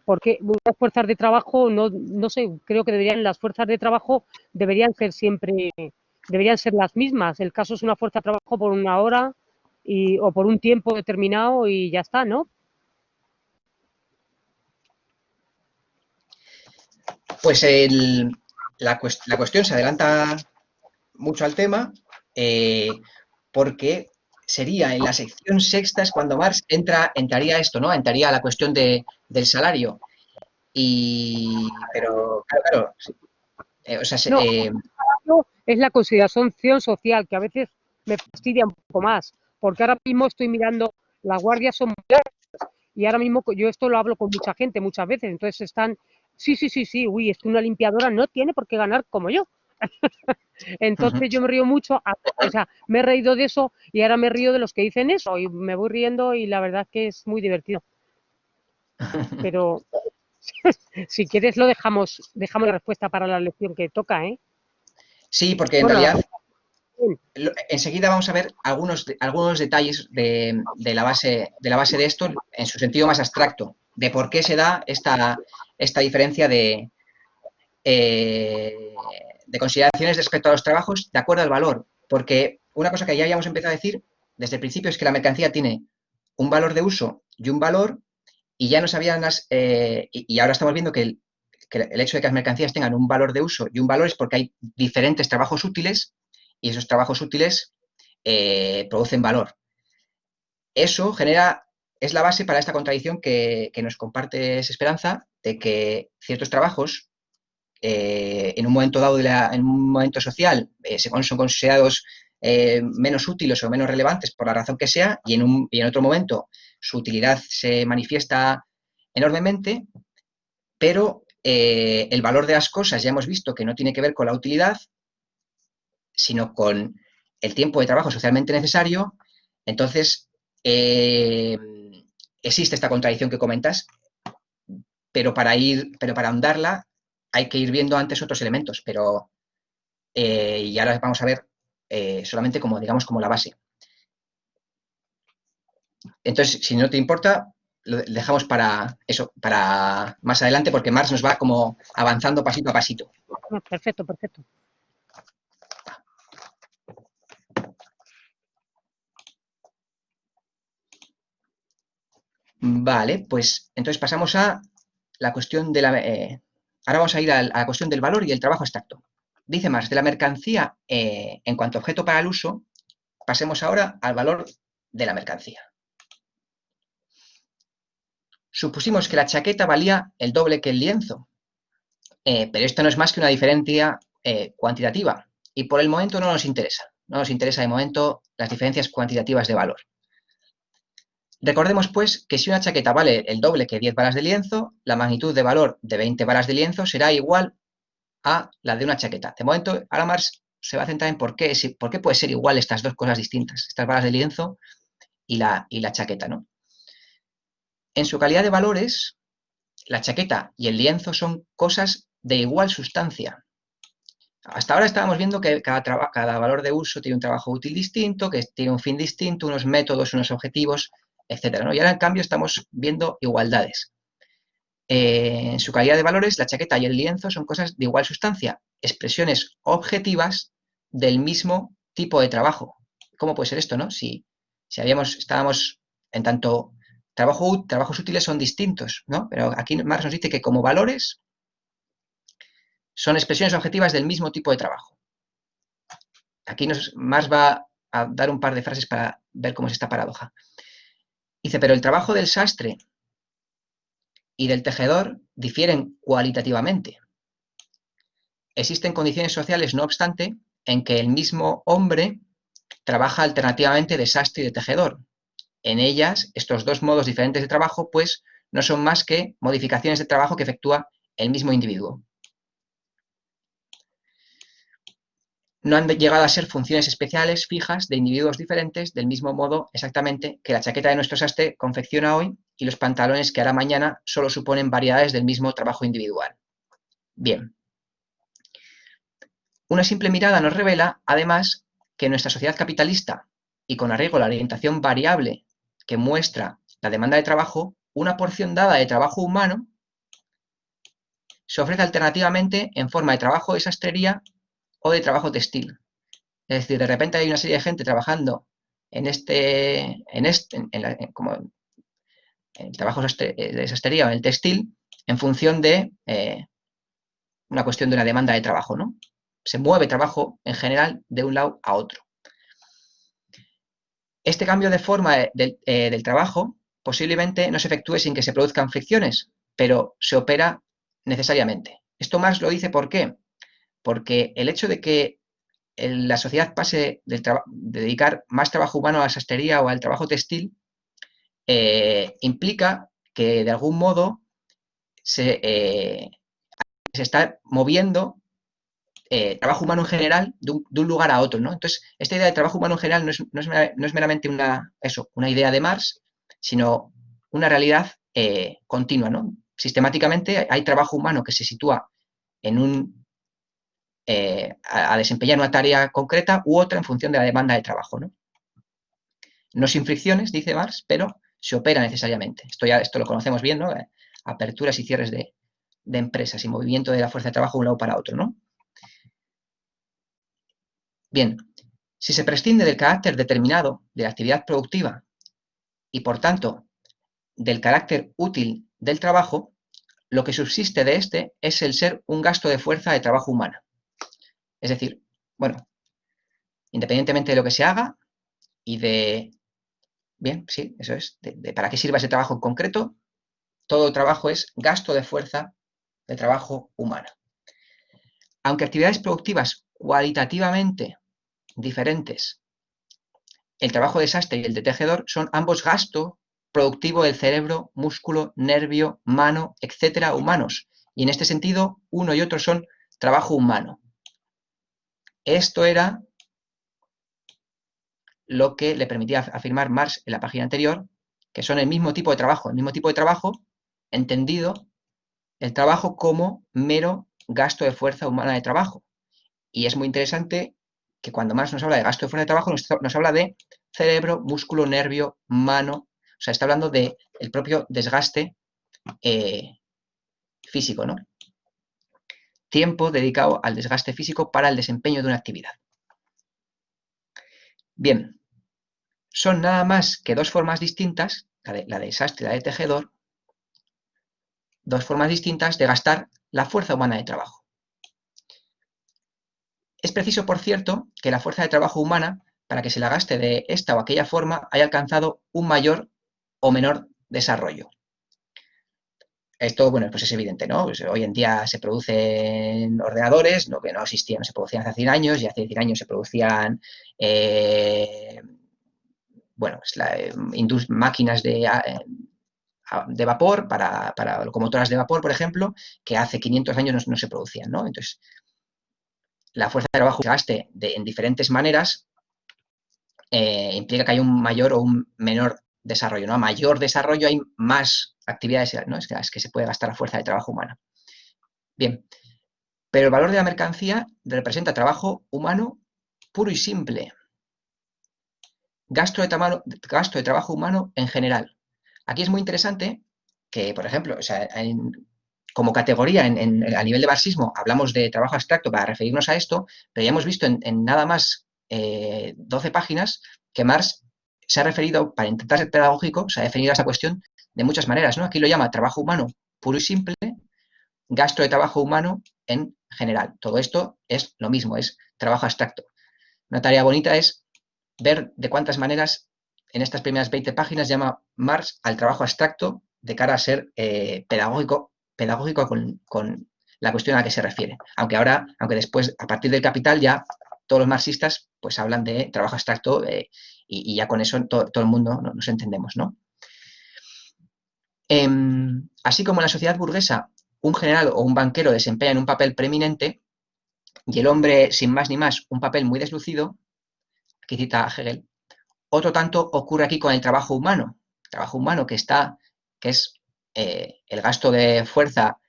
D: porque las fuerzas de trabajo, no sé, creo que las fuerzas de trabajo deberían ser las mismas. El caso es una fuerza de trabajo por una hora o por un tiempo determinado y ya está, ¿no?
A: Pues la cuestión se adelanta mucho al tema porque sería en la sección sexta es cuando Marx entraría esto, ¿no? Entraría la cuestión del salario. Pero, claro, o sea,
D: es la consideración social, que a veces me fastidia un poco más, porque ahora mismo estoy mirando, las guardias son mujeres, y ahora mismo yo esto lo hablo con mucha gente muchas veces, entonces están, sí, uy, es que una limpiadora no tiene por qué ganar como yo. Entonces yo me río mucho, o sea, me he reído de eso y ahora me río de los que dicen eso y me voy riendo y la verdad es que es muy divertido. Pero si quieres lo dejamos la respuesta para la lección que toca, ¿eh?
A: Sí, porque en realidad enseguida vamos a ver algunos detalles de la base de esto en su sentido más abstracto, de por qué se da esta diferencia de consideraciones respecto a los trabajos de acuerdo al valor. Porque una cosa que ya habíamos empezado a decir desde el principio es que la mercancía tiene un valor de uso y un valor, y ya no sabían y ahora estamos viendo que el hecho de que las mercancías tengan un valor de uso y un valor es porque hay diferentes trabajos útiles y esos trabajos útiles producen valor. Eso es la base para esta contradicción que nos comparte Esperanza, de que ciertos trabajos en un momento dado, en un momento social, son considerados menos útiles o menos relevantes por la razón que sea, y en otro momento su utilidad se manifiesta enormemente, pero el valor de las cosas ya hemos visto que no tiene que ver con la utilidad, sino con el tiempo de trabajo socialmente necesario, Entonces, existe esta contradicción que comentas, pero para ahondarla hay que ir viendo antes otros elementos, pero y ahora vamos a ver solamente como, digamos, como la base. Entonces, si no te importa, lo dejamos para eso, para más adelante, porque Marx nos va como avanzando pasito a pasito.
D: Perfecto, perfecto.
A: Vale, pues entonces pasamos a la cuestión de la... ahora vamos a ir a la cuestión del valor y el trabajo abstracto. Dice Marx, de la mercancía en cuanto a objeto para el uso, pasemos ahora al valor de la mercancía. Supusimos que la chaqueta valía el doble que el lienzo, pero esto no es más que una diferencia cuantitativa y por el momento no nos interesa. No nos interesa de momento las diferencias cuantitativas de valor. Recordemos, pues, que si una chaqueta vale el doble que 10 varas de lienzo, la magnitud de valor de 20 varas de lienzo será igual a la de una chaqueta. De momento, ahora Marx se va a centrar en por qué puede ser igual estas dos cosas distintas, estas varas de lienzo y la chaqueta, ¿no? En su calidad de valores, la chaqueta y el lienzo son cosas de igual sustancia. Hasta ahora estábamos viendo que cada valor de uso tiene un trabajo útil distinto, que tiene un fin distinto, unos métodos, unos objetivos, etcétera, ¿no? Y ahora, en cambio, estamos viendo igualdades. En su calidad de valores, la chaqueta y el lienzo son cosas de igual sustancia, expresiones objetivas del mismo tipo de trabajo. ¿Cómo puede ser esto, no? Si estábamos en tanto trabajos útiles son distintos, ¿no? Pero aquí Marx nos dice que como valores son expresiones objetivas del mismo tipo de trabajo. Aquí Marx va a dar un par de frases para ver cómo es esta paradoja. Dice, pero el trabajo del sastre y del tejedor difieren cualitativamente. Existen condiciones sociales, no obstante, en que el mismo hombre trabaja alternativamente de sastre y de tejedor. En ellas, estos dos modos diferentes de trabajo, pues, no son más que modificaciones de trabajo que efectúa el mismo individuo. No han llegado a ser funciones especiales, fijas, de individuos diferentes, del mismo modo exactamente que la chaqueta de nuestro sastre confecciona hoy y los pantalones que hará mañana solo suponen variedades del mismo trabajo individual. Bien. Una simple mirada nos revela, además, que nuestra sociedad capitalista, y con arreglo a la orientación variable que muestra la demanda de trabajo, una porción dada de trabajo humano se ofrece alternativamente en forma de trabajo de sastrería o de trabajo textil. Es decir, de repente hay una serie de gente trabajando en trabajo de sastrería o en el textil en función de una cuestión de una demanda de trabajo, ¿no? Se mueve trabajo en general de un lado a otro. Este cambio de forma del trabajo posiblemente no se efectúe sin que se produzcan fricciones, pero se opera necesariamente. Esto Marx lo dice ¿por qué? Porque el hecho de que la sociedad pase de dedicar más trabajo humano a la sastrería o al trabajo textil implica que de algún modo se está moviendo trabajo humano en general de un lugar a otro, ¿no? Entonces, esta idea de trabajo humano en general no es meramente una idea de Marx, sino una realidad continua, ¿no? Sistemáticamente hay trabajo humano que se sitúa en a desempeñar una tarea concreta u otra en función de la demanda de trabajo, ¿no? No sin fricciones, dice Marx, pero se opera necesariamente. Esto lo conocemos bien, ¿no? Aperturas y cierres de empresas y movimiento de la fuerza de trabajo de un lado para otro, ¿no? Bien, si se prescinde del carácter determinado de la actividad productiva y, por tanto, del carácter útil del trabajo, lo que subsiste de este es el ser un gasto de fuerza de trabajo humana. Es decir, bueno, independientemente de lo que se haga y bien, sí, eso es, de para qué sirva ese trabajo en concreto, todo trabajo es gasto de fuerza de trabajo humana. Aunque actividades productivas cualitativamente diferentes, el trabajo de sastre y el de tejedor son ambos gasto productivo del cerebro, músculo, nervio, mano, etcétera, humanos. Y en este sentido, uno y otro son trabajo humano. Esto era lo que le permitía afirmar Marx en la página anterior, que son el mismo tipo de trabajo, entendido el trabajo como mero gasto de fuerza humana de trabajo. Y es muy interesante que cuando Marx nos habla de gasto de fuerza de trabajo, nos habla de cerebro, músculo, nervio, mano. O sea, está hablando del propio desgaste físico, ¿no? Tiempo dedicado al desgaste físico para el desempeño de una actividad. Bien, son nada más que dos formas distintas, la de sastre y la de tejedor, dos formas distintas de gastar la fuerza humana de trabajo. Es preciso, por cierto, que la fuerza de trabajo humana, para que se la gaste de esta o aquella forma, haya alcanzado un mayor o menor desarrollo. Esto, bueno, pues es evidente, ¿no? Pues hoy en día se producen ordenadores, lo que no existía, no se producían hace 100 años, y hace 100 años se producían, bueno, pues máquinas de vapor para locomotoras de vapor, por ejemplo, que hace 500 años no se producían, ¿no? Entonces, la fuerza de trabajo que se gaste en diferentes maneras implica que hay un mayor o un menor desarrollo, ¿no? A mayor desarrollo hay más actividades, ¿no? Es que se puede gastar la fuerza de trabajo humana. Bien, pero el valor de la mercancía representa trabajo humano puro y simple. Gasto de trabajo humano en general. Aquí es muy interesante que, por ejemplo, o sea, como categoría a nivel de marxismo hablamos de trabajo abstracto para referirnos a esto, pero ya hemos visto en nada más 12 páginas que Marx se ha referido, para intentar ser pedagógico, se ha definido a esta cuestión de muchas maneras, ¿no? Aquí lo llama trabajo humano puro y simple, gasto de trabajo humano en general. Todo esto es lo mismo, es trabajo abstracto. Una tarea bonita es ver de cuántas maneras en estas primeras 20 páginas llama Marx al trabajo abstracto de cara a ser pedagógico con la cuestión a la que se refiere. Aunque después, a partir del Capital, ya todos los marxistas pues hablan de trabajo abstracto y ya con eso todo el mundo nos entendemos, ¿no? Así como en la sociedad burguesa un general o un banquero desempeñan un papel preeminente y el hombre, sin más ni más, un papel muy deslucido, aquí cita a Hegel, otro tanto ocurre aquí con el trabajo humano que es el gasto de fuerza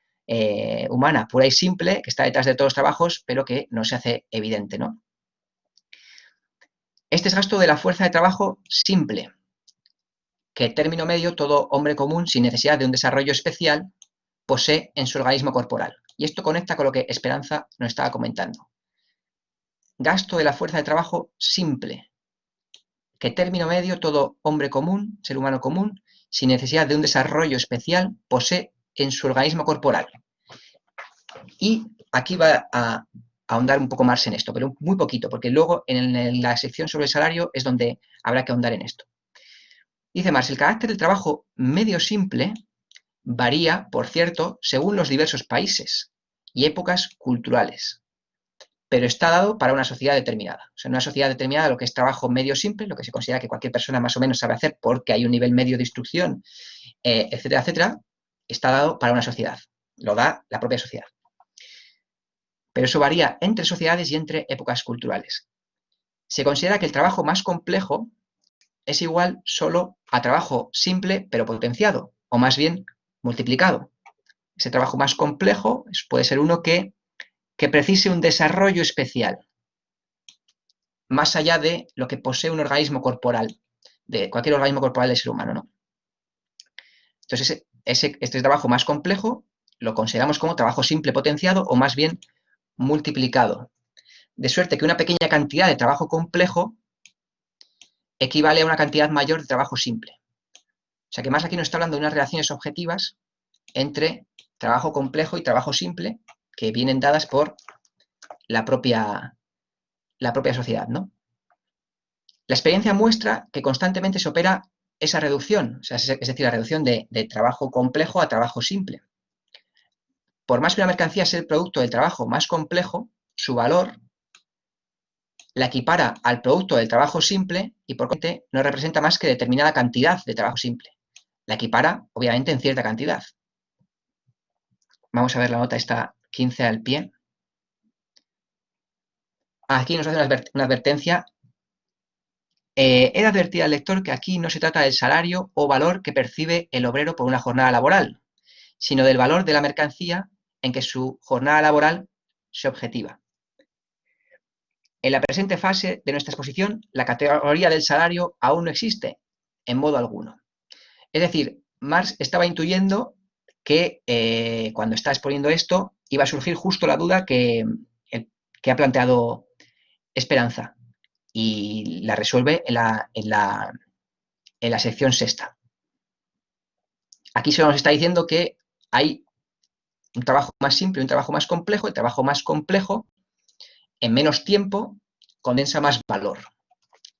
A: humana pura y simple, que está detrás de todos los trabajos, pero que no se hace evidente, ¿no? Este es gasto de la fuerza de trabajo simple, que término medio todo hombre común, sin necesidad de un desarrollo especial, posee en su organismo corporal. Y esto conecta con lo que Esperanza nos estaba comentando. Gasto de la fuerza de trabajo simple, que término medio todo hombre común, ser humano común, sin necesidad de un desarrollo especial, posee en su organismo corporal. Y aquí va a ahondar un poco más en esto, pero muy poquito, porque luego en la sección sobre el salario es donde habrá que ahondar en esto. Dice Marx, el carácter del trabajo medio simple varía, por cierto, según los diversos países y épocas culturales, pero está dado para una sociedad determinada. O sea, en una sociedad determinada lo que es trabajo medio simple, lo que se considera que cualquier persona más o menos sabe hacer porque hay un nivel medio de instrucción, etcétera, etcétera, está dado para una sociedad. Lo da la propia sociedad. Pero eso varía entre sociedades y entre épocas culturales. Se considera que el trabajo más complejo es igual solo a trabajo simple pero potenciado, o más bien multiplicado. Ese trabajo más complejo puede ser uno que precise un desarrollo especial, más allá de lo que posee un organismo corporal, de cualquier organismo corporal del ser humano, ¿no? Entonces, este trabajo más complejo lo consideramos como trabajo simple potenciado o más bien multiplicado. De suerte que una pequeña cantidad de trabajo complejo equivale a una cantidad mayor de trabajo simple. O sea que más aquí nos está hablando de unas relaciones objetivas entre trabajo complejo y trabajo simple que vienen dadas por la propia sociedad, ¿no? La experiencia muestra que constantemente se opera esa reducción, o sea, es decir, la reducción de trabajo complejo a trabajo simple. Por más que una mercancía sea el producto del trabajo más complejo, su valor la equipara al producto del trabajo simple y por consiguiente no representa más que determinada cantidad de trabajo simple. La equipara, obviamente, en cierta cantidad. Vamos a ver la nota esta 15 al pie. Aquí nos hace una advertencia He de advertir al lector que aquí no se trata del salario o valor que percibe el obrero por una jornada laboral, sino del valor de la mercancía en que su jornada laboral se objetiva. En la presente fase de nuestra exposición, la categoría del salario aún no existe, en modo alguno. Es decir, Marx estaba intuyendo que cuando está exponiendo esto iba a surgir justo la duda que ha planteado Esperanza, y la resuelve en la sección sexta. Aquí se nos está diciendo que hay un trabajo más simple, un trabajo más complejo. El trabajo más complejo, en menos tiempo, condensa más valor.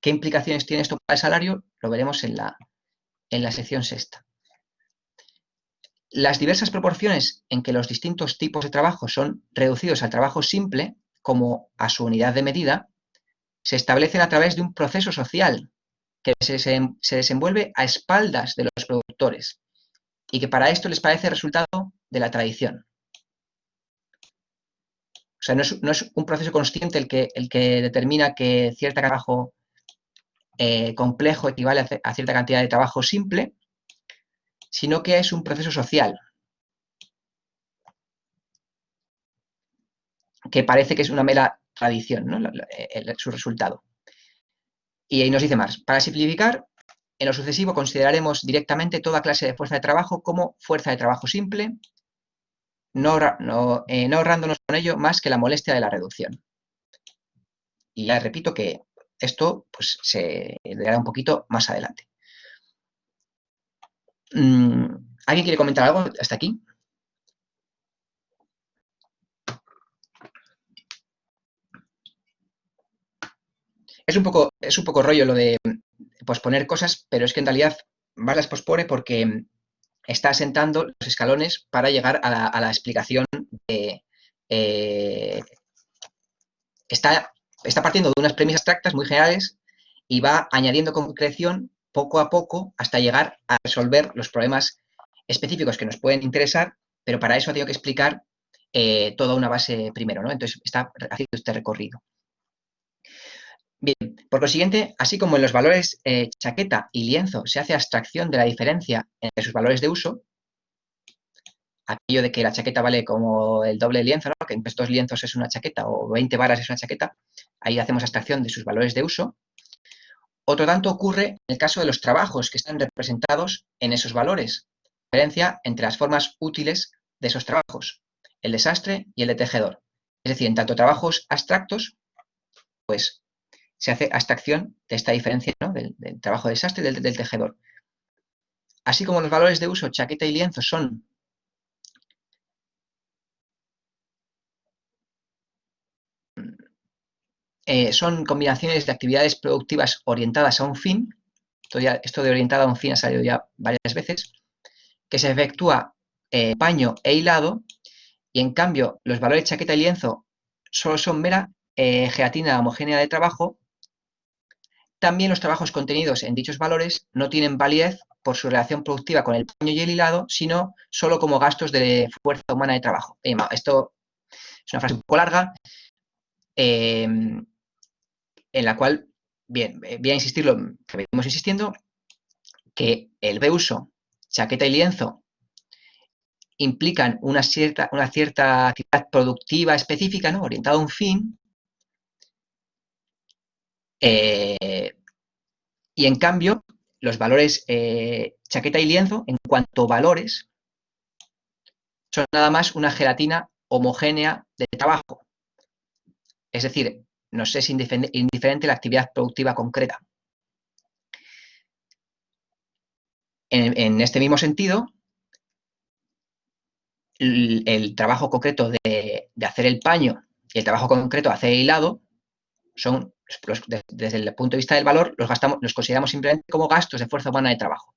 A: ¿Qué implicaciones tiene esto para el salario? Lo veremos en la sección sexta. Las diversas proporciones en que los distintos tipos de trabajo son reducidos al trabajo simple, como a su unidad de medida, se establecen a través de un proceso social que se desenvuelve a espaldas de los productores y que para esto les parece resultado de la tradición. O sea, no es un proceso consciente el que determina que cierto trabajo complejo equivale a cierta cantidad de trabajo simple, sino que es un proceso social que parece que es una mera tradición, ¿no? Su resultado. Y ahí nos dice Marx: para simplificar, en lo sucesivo consideraremos directamente toda clase de fuerza de trabajo como fuerza de trabajo simple, no ahorrándonos con ello más que la molestia de la reducción. Y ya repito que esto pues, se verá un poquito más adelante. ¿Alguien quiere comentar algo hasta aquí? Es un poco rollo lo de posponer cosas, pero es que en realidad más las pospone porque está asentando los escalones para llegar a la explicación de... Está partiendo de unas premisas abstractas muy generales y va añadiendo concreción poco a poco hasta llegar a resolver los problemas específicos que nos pueden interesar, pero para eso ha tenido que explicar toda una base primero, ¿no? Entonces está haciendo este recorrido. Bien, por consiguiente, así como en los valores chaqueta y lienzo se hace abstracción de la diferencia entre sus valores de uso, aquello de que la chaqueta vale como el doble de lienzo, ¿no? Que en 2 lienzos es una chaqueta o 20 varas es una chaqueta, ahí hacemos abstracción de sus valores de uso. Otro tanto ocurre en el caso de los trabajos que están representados en esos valores, diferencia entre las formas útiles de esos trabajos, el de sastre y el de tejedor. Es decir, en tanto trabajos abstractos, pues se hace abstracción de esta diferencia, ¿no? del trabajo de sastre y del tejedor. Así como los valores de uso chaqueta y lienzo son combinaciones de actividades productivas orientadas a un fin. Esto de orientada a un fin ha salido ya varias veces, que se efectúa paño e hilado, y en cambio los valores chaqueta y lienzo solo son mera gelatina homogénea de trabajo. También los trabajos contenidos en dichos valores no tienen validez por su relación productiva con el paño y el hilado, sino solo como gastos de fuerza humana de trabajo. Esto es una frase un poco larga, en la cual, bien, voy a insistir lo que venimos insistiendo, que el B-uso, chaqueta y lienzo, implican una cierta actividad productiva específica, ¿no? Orientada a un fin, y en cambio los valores chaqueta y lienzo, en cuanto a valores, son nada más una gelatina homogénea de trabajo. Es decir, nos es indiferente la actividad productiva concreta. En este mismo sentido, el trabajo concreto de hacer el paño y el trabajo concreto de hacer el hilado son, desde el punto de vista del valor, los consideramos simplemente como gastos de fuerza humana de trabajo.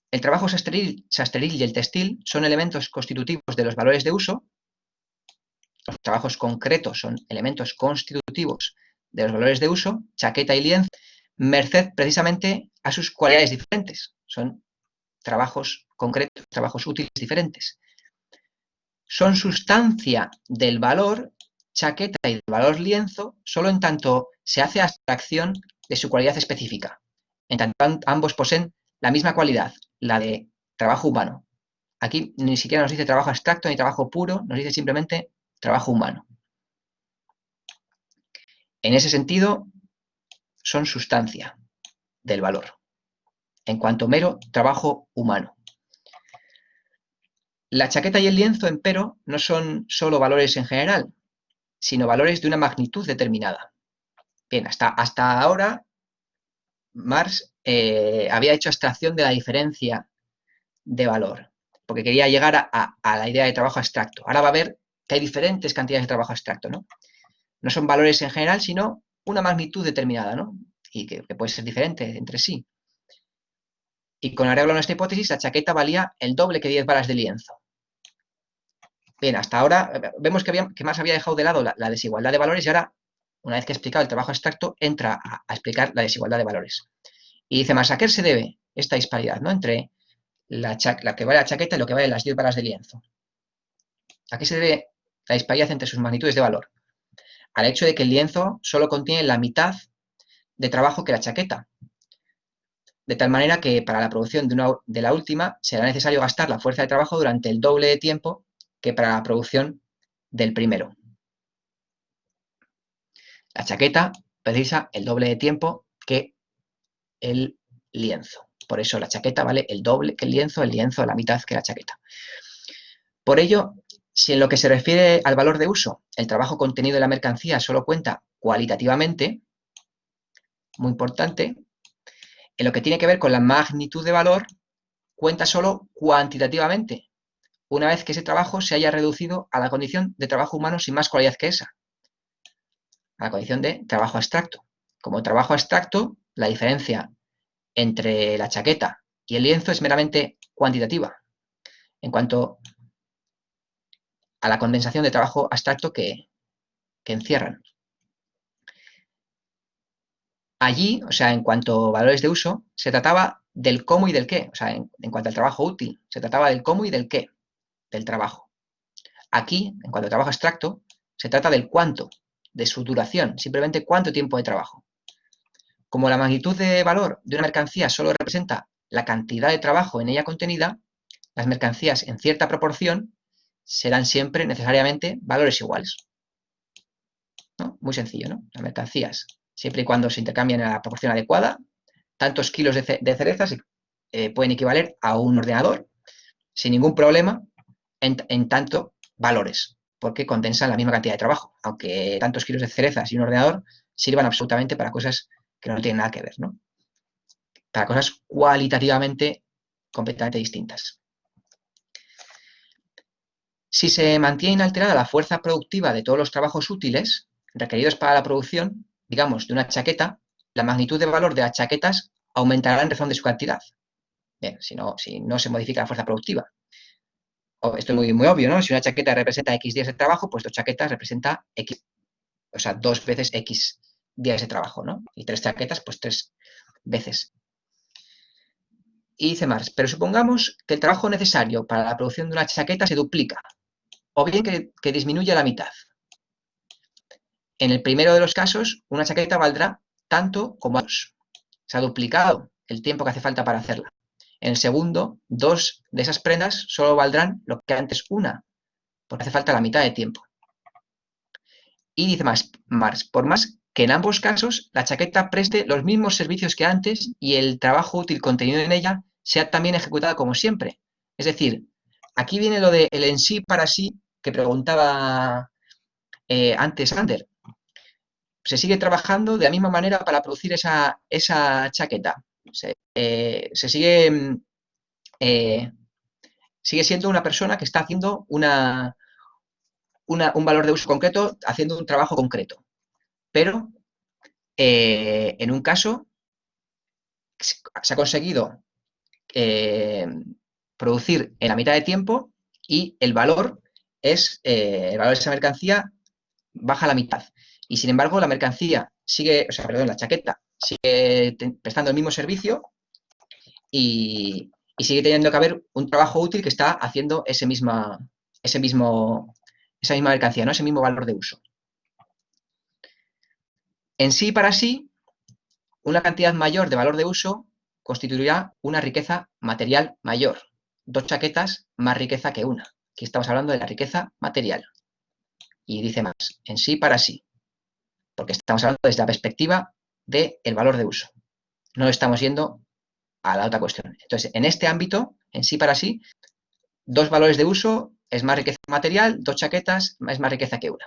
A: El trabajo sastril y el textil son elementos constitutivos de los valores de uso. Los trabajos concretos son elementos constitutivos de los valores de uso, chaqueta y lienzo, merced precisamente a sus cualidades diferentes. Son trabajos concretos, trabajos útiles diferentes. Son sustancia del valor chaqueta y del valor lienzo solo en tanto se hace abstracción de su cualidad específica, en tanto ambos poseen la misma cualidad, la de trabajo humano. Aquí ni siquiera nos dice trabajo abstracto ni trabajo puro, nos dice simplemente trabajo humano. En ese sentido, son sustancia del valor, en cuanto mero trabajo humano. La chaqueta y el lienzo, empero, no son solo valores en general, sino valores de una magnitud determinada. Bien, hasta ahora Marx había hecho abstracción de la diferencia de valor, porque quería llegar a la idea de trabajo abstracto. Ahora va a ver que hay diferentes cantidades de trabajo abstracto, ¿no? No son valores en general, sino una magnitud determinada, ¿no? Y que puede ser diferente entre sí. Y con arreglo a nuestra hipótesis, la chaqueta valía el doble que 10 varas de lienzo. Bien, hasta ahora vemos que Marx había dejado de lado la desigualdad de valores y ahora, una vez que ha explicado el trabajo abstracto, entra a explicar la desigualdad de valores. Y dice Marx, ¿a qué se debe esta disparidad, ¿no? Entre la que vale la chaqueta y lo que vale las 10 varas de lienzo? ¿A qué se debe la disparidad entre sus magnitudes de valor? Al hecho de que el lienzo solo contiene la mitad de trabajo que la chaqueta. De tal manera que para la producción de la última será necesario gastar la fuerza de trabajo durante el doble de tiempo que para la producción del primero. La chaqueta precisa el doble de tiempo que el lienzo. Por eso la chaqueta vale el doble que el lienzo la mitad que la chaqueta. Por ello, si en lo que se refiere al valor de uso, el trabajo contenido en la mercancía solo cuenta cualitativamente, muy importante, en lo que tiene que ver con la magnitud de valor, cuenta solo cuantitativamente, una vez que ese trabajo se haya reducido a la condición de trabajo humano sin más cualidad que esa, a la condición de trabajo abstracto. Como trabajo abstracto, la diferencia entre la chaqueta y el lienzo es meramente cuantitativa, en cuanto a la condensación de trabajo abstracto que encierran. Allí, o sea, en cuanto a valores de uso, se trataba del cómo y del qué, o sea, en cuanto al trabajo útil, se trataba del cómo y del qué del trabajo. Aquí, en cuanto al trabajo abstracto, se trata del cuánto, de su duración, simplemente cuánto tiempo de trabajo. Como la magnitud de valor de una mercancía solo representa la cantidad de trabajo en ella contenida, las mercancías en cierta proporción serán siempre necesariamente valores iguales, ¿no? Muy sencillo, ¿no? Las mercancías, siempre y cuando se intercambien en la proporción adecuada, tantos kilos de cerezas pueden equivaler a un ordenador sin ningún problema en tanto valores, porque condensan la misma cantidad de trabajo, aunque tantos kilos de cerezas y un ordenador sirvan absolutamente para cosas que no tienen nada que ver, ¿no? Para cosas cualitativamente completamente distintas. Si se mantiene inalterada la fuerza productiva de todos los trabajos útiles requeridos para la producción, digamos, de una chaqueta, la magnitud de valor de las chaquetas aumentará en razón de su cantidad. Bien, si no se modifica la fuerza productiva. Esto es muy obvio, ¿no? Si una chaqueta representa X días de trabajo, pues 2 chaquetas representa X, o sea, 2 veces X días de trabajo, ¿no? Y 3 chaquetas, pues 3 veces. Y dice Marx, pero supongamos que el trabajo necesario para la producción de una chaqueta se duplica, o bien que disminuye a la mitad. En el primero de los casos, una chaqueta valdrá tanto como 2. Se ha duplicado el tiempo que hace falta para hacerla. En el segundo, 2 de esas prendas solo valdrán lo que antes una, porque hace falta la mitad de tiempo. Y dice Marx, por más que en ambos casos la chaqueta preste los mismos servicios que antes y el trabajo útil contenido en ella sea también ejecutado como siempre. Es decir, aquí viene lo de el en sí para sí que preguntaba antes Ander. Se sigue trabajando de la misma manera para producir esa chaqueta. Sigue siendo una persona que está haciendo un valor de uso concreto, haciendo un trabajo concreto. Pero en un caso se ha conseguido producir en la mitad de tiempo y el valor de esa mercancía baja a la mitad. Y sin embargo, la mercancía sigue, la chaqueta sigue prestando el mismo servicio y sigue teniendo que haber un trabajo útil que está haciendo esa misma mercancía, ¿no? Ese mismo valor de uso. En sí, para sí, una cantidad mayor de valor de uso constituirá una riqueza material mayor. 2 chaquetas más riqueza que una. Aquí estamos hablando de la riqueza material. Y dice más, en sí, para sí. Porque estamos hablando desde la perspectiva del valor de uso. No estamos yendo a la otra cuestión. Entonces, en este ámbito, en sí, para sí, 2 valores de uso es más riqueza material, 2 chaquetas es más riqueza que una.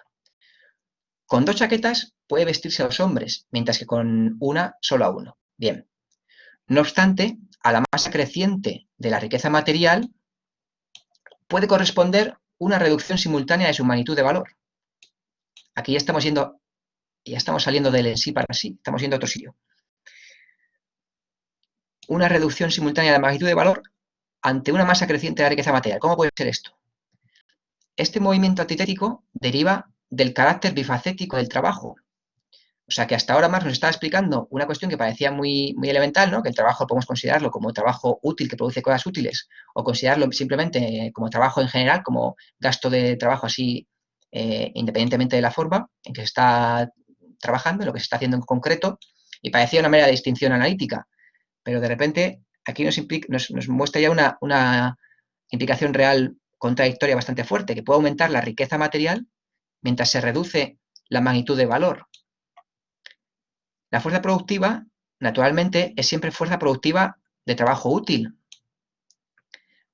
A: Con 2 chaquetas puede vestirse a los hombres, mientras que con una solo a uno. Bien. No obstante, a la masa creciente de la riqueza material puede corresponder una reducción simultánea de su magnitud de valor. Aquí ya estamos saliendo del en sí para sí, estamos yendo a otro sitio. Una reducción simultánea de la magnitud de valor ante una masa creciente de la riqueza material. ¿Cómo puede ser esto? Este movimiento antitético deriva del carácter bifacético del trabajo. O sea que hasta ahora Marx nos estaba explicando una cuestión que parecía muy, muy elemental, ¿no? Que el trabajo podemos considerarlo como trabajo útil que produce cosas útiles, o considerarlo simplemente como trabajo en general, como gasto de trabajo así, independientemente de la forma en que se está trabajando, en lo que se está haciendo en concreto, y parecía una mera distinción analítica. Pero de repente aquí nos muestra ya una implicación real contradictoria bastante fuerte, que puede aumentar la riqueza material mientras se reduce la magnitud de valor. La fuerza productiva, naturalmente, es siempre fuerza productiva de trabajo útil,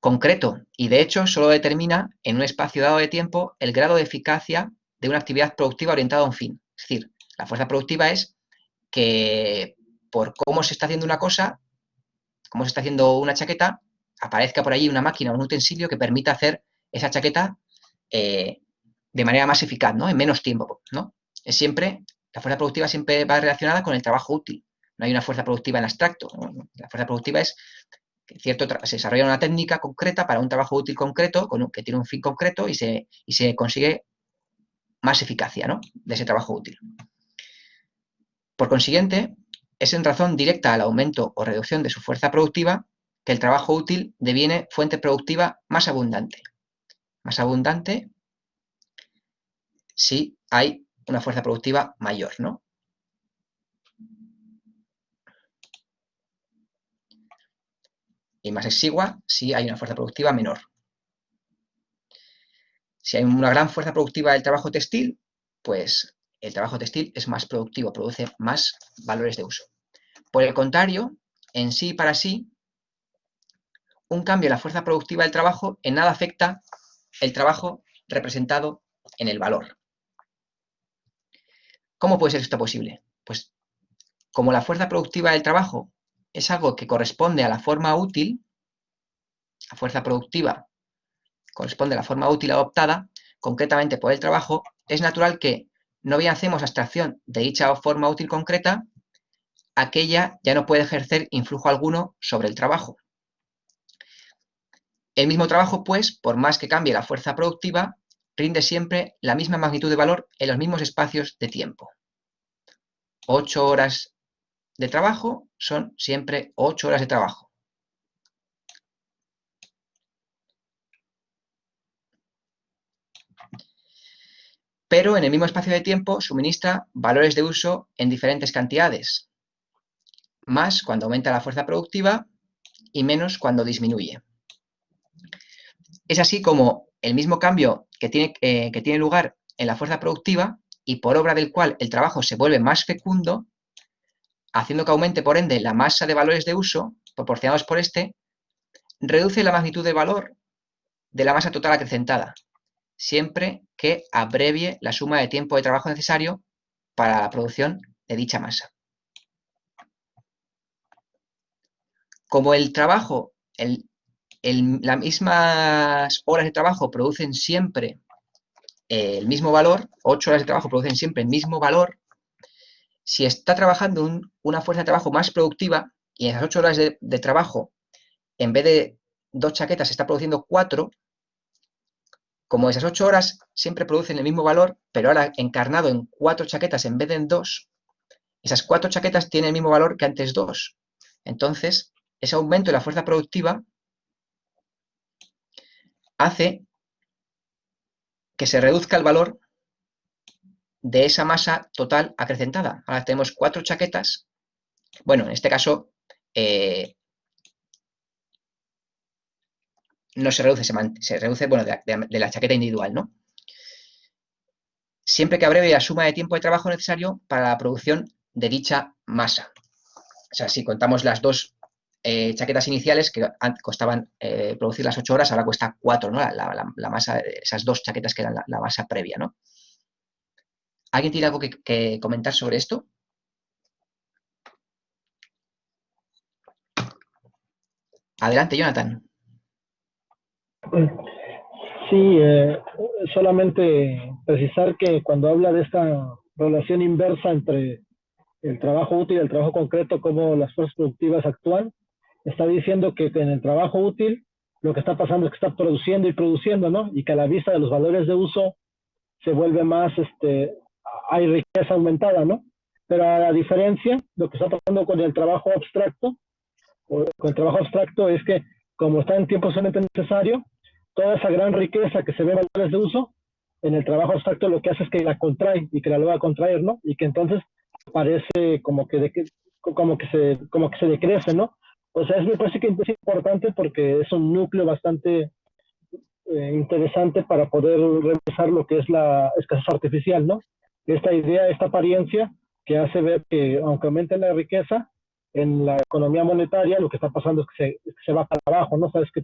A: concreto, y de hecho solo determina en un espacio dado de tiempo el grado de eficacia de una actividad productiva orientada a un fin. Es decir, la fuerza productiva es que por cómo se está haciendo una cosa, cómo se está haciendo una chaqueta, aparezca por allí una máquina o un utensilio que permita hacer esa chaqueta de manera más eficaz, ¿no? En menos tiempo, ¿no? Es siempre, la fuerza productiva siempre va relacionada con el trabajo útil. No hay una fuerza productiva en abstracto, ¿no? La fuerza productiva es que se desarrolla una técnica concreta para un trabajo útil concreto, que tiene un fin concreto y se consigue más eficacia, ¿no? De ese trabajo útil. Por consiguiente, es en razón directa al aumento o reducción de su fuerza productiva que el trabajo útil deviene fuente productiva más abundante. Más abundante si hay una fuerza productiva mayor, ¿no? Y más exigua si hay una fuerza productiva menor. Si hay una gran fuerza productiva del trabajo textil, pues el trabajo textil es más productivo, produce más valores de uso. Por el contrario, en sí y para sí, un cambio en la fuerza productiva del trabajo en nada afecta el trabajo representado en el valor. ¿Cómo puede ser esto posible? Pues como la fuerza productiva del trabajo es algo que corresponde a la forma útil, la fuerza productiva corresponde a la forma útil adoptada, concretamente por el trabajo, es natural que, no bien hacemos abstracción de dicha forma útil concreta, aquella ya no puede ejercer influjo alguno sobre el trabajo. El mismo trabajo, pues, por más que cambie la fuerza productiva, rinde siempre la misma magnitud de valor en los mismos espacios de tiempo. 8 horas de trabajo son siempre 8 horas de trabajo. Pero en el mismo espacio de tiempo suministra valores de uso en diferentes cantidades, más cuando aumenta la fuerza productiva y menos cuando disminuye. Es así como el mismo cambio que tiene lugar en la fuerza productiva y por obra del cual el trabajo se vuelve más fecundo, haciendo que aumente por ende la masa de valores de uso proporcionados por este, reduce la magnitud de valor de la masa total acrecentada, siempre que abrevie la suma de tiempo de trabajo necesario para la producción de dicha masa. Como el trabajo, las mismas horas de trabajo producen siempre el mismo valor, 8 horas de trabajo producen siempre el mismo valor, si está trabajando una fuerza de trabajo más productiva y en esas 8 horas de trabajo, en vez de 2 chaquetas, se está produciendo 4, como esas 8 horas siempre producen el mismo valor, pero ahora encarnado en 4 chaquetas en vez de en 2, esas 4 chaquetas tienen el mismo valor que antes 2. Entonces, ese aumento de la fuerza productiva hace que se reduzca el valor de esa masa total acrecentada. Ahora tenemos 4 chaquetas. Bueno, en este caso no se reduce, se reduce, bueno, de la chaqueta individual, ¿no? Siempre que abrevie la suma de tiempo de trabajo necesario para la producción de dicha masa. O sea, si contamos las 2 chaquetas iniciales que costaban producir las 8 horas, ahora cuesta 4, ¿no? La masa, esas 2 chaquetas que eran la masa previa, ¿no? ¿Alguien tiene algo que comentar sobre esto? Adelante, Jonathan.
C: Sí, solamente precisar que cuando habla de esta relación inversa entre el trabajo útil y el trabajo concreto, cómo las fuerzas productivas actúan, está diciendo que en el trabajo útil lo que está pasando es que está produciendo y produciendo, ¿no? Y que a la vista de los valores de uso se vuelve más, hay riqueza aumentada, ¿no? Pero a la diferencia, lo que está pasando con el trabajo abstracto, o con el trabajo abstracto es que como está en tiempo solamente necesario, toda esa gran riqueza que se ve en valores de uso, en el trabajo abstracto lo que hace es que la contrae y que la logra contraer, ¿no? Y que entonces parece como que se decrece, ¿no? O sea, me parece que es importante porque es un núcleo bastante interesante para poder revisar lo que es la escasez artificial, ¿no? Esta idea, esta apariencia que hace ver que aunque aumente la riqueza, en la economía monetaria lo que está pasando es que se va para abajo, ¿no? Sabes que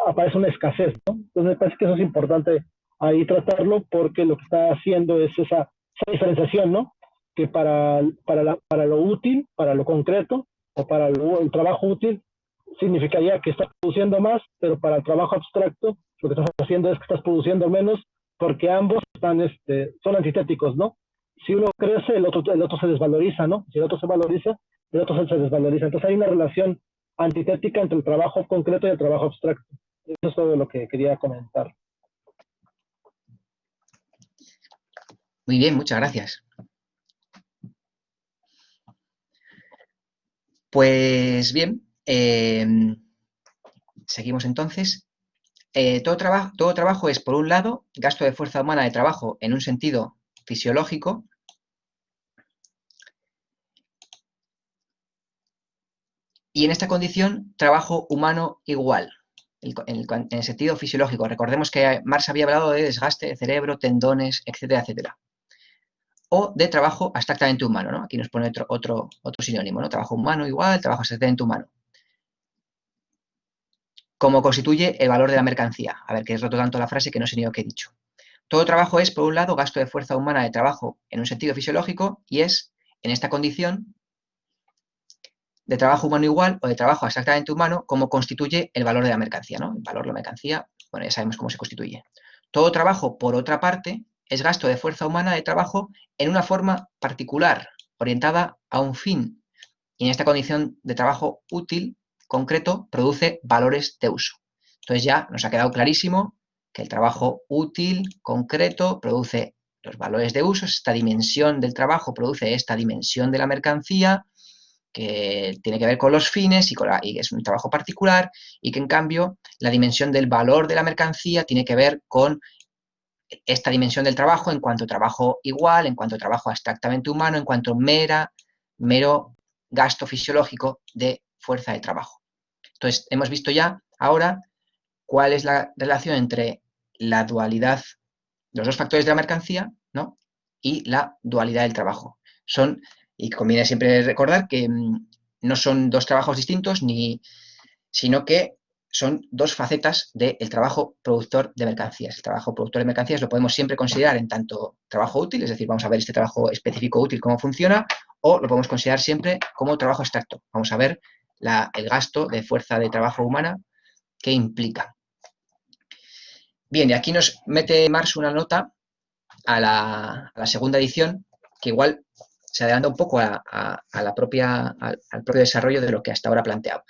C: aparece una escasez, ¿no? Entonces me parece que eso es importante ahí tratarlo porque lo que está haciendo es esa diferenciación, ¿no? Que para lo útil, para lo concreto o para el trabajo útil significaría que estás produciendo más, pero para el trabajo abstracto lo que estás haciendo es que estás produciendo menos porque ambos son antitéticos, ¿no? Si uno crece, el otro se desvaloriza, ¿no? Si el otro se valoriza, el otro se desvaloriza. Entonces hay una relación antitética entre el trabajo concreto y el trabajo abstracto. Eso es todo lo que quería comentar.
A: Muy bien, muchas gracias. Pues bien, seguimos entonces. Todo trabajo es, por un lado, gasto de fuerza humana de trabajo en un sentido fisiológico. Y en esta condición, trabajo humano igual, en el sentido fisiológico. Recordemos que Marx había hablado de desgaste de cerebro, tendones, etcétera, etcétera. O de trabajo abstractamente humano, ¿no? Aquí nos pone otro sinónimo, ¿no? Trabajo humano igual, trabajo abstractamente humano. Como constituye el valor de la mercancía. A ver, que he roto tanto la frase que no sé ni lo que he dicho. Todo trabajo es, por un lado, gasto de fuerza humana de trabajo en un sentido fisiológico y es, en esta condición, de trabajo humano igual o de trabajo exactamente humano, como constituye el valor de la mercancía, ¿no? El valor de la mercancía, bueno, ya sabemos cómo se constituye. Todo trabajo, por otra parte, es gasto de fuerza humana de trabajo en una forma particular, orientada a un fin. Y en esta condición de trabajo útil, concreto, produce valores de uso. Entonces ya nos ha quedado clarísimo que el trabajo útil, concreto, produce los valores de uso. Esta dimensión del trabajo produce esta dimensión de la mercancía, que tiene que ver con los fines y es un trabajo particular, y que en cambio la dimensión del valor de la mercancía tiene que ver con esta dimensión del trabajo en cuanto a trabajo igual, en cuanto a trabajo abstractamente humano, en cuanto a mero gasto fisiológico de fuerza de trabajo. Entonces, hemos visto ya ahora cuál es la relación entre la dualidad, los dos factores de la mercancía, ¿no? Y la dualidad del trabajo. Y conviene siempre recordar que no son dos trabajos distintos, sino que son dos facetas del trabajo productor de mercancías. El trabajo productor de mercancías lo podemos siempre considerar en tanto trabajo útil, es decir, vamos a ver este trabajo específico útil cómo funciona, o lo podemos considerar siempre como trabajo abstracto. Vamos a ver el gasto de fuerza de trabajo humana que implica. Bien, y aquí nos mete Marx una nota a la segunda edición, que igual se adelanta un poco al propio desarrollo de lo que hasta ahora ha planteado.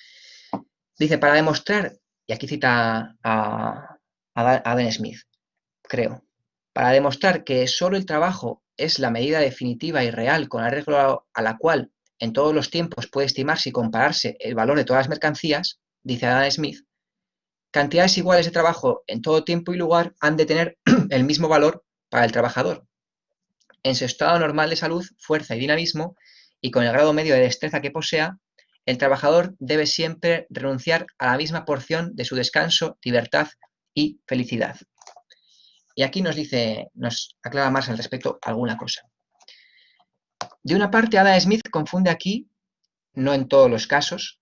A: Dice, para demostrar, y aquí cita a Adam Smith, creo, para demostrar que solo el trabajo es la medida definitiva y real con arreglo a la cual en todos los tiempos puede estimarse y compararse el valor de todas las mercancías, dice Adam Smith, cantidades iguales de trabajo en todo tiempo y lugar han de tener el mismo valor para el trabajador. en su estado normal de salud, fuerza y dinamismo, y con el grado medio de destreza que posea, el trabajador debe siempre renunciar a la misma porción de su descanso, libertad y felicidad. Y aquí nos aclara Marx al respecto alguna cosa. De una parte, Adam Smith confunde aquí, no en todos los casos,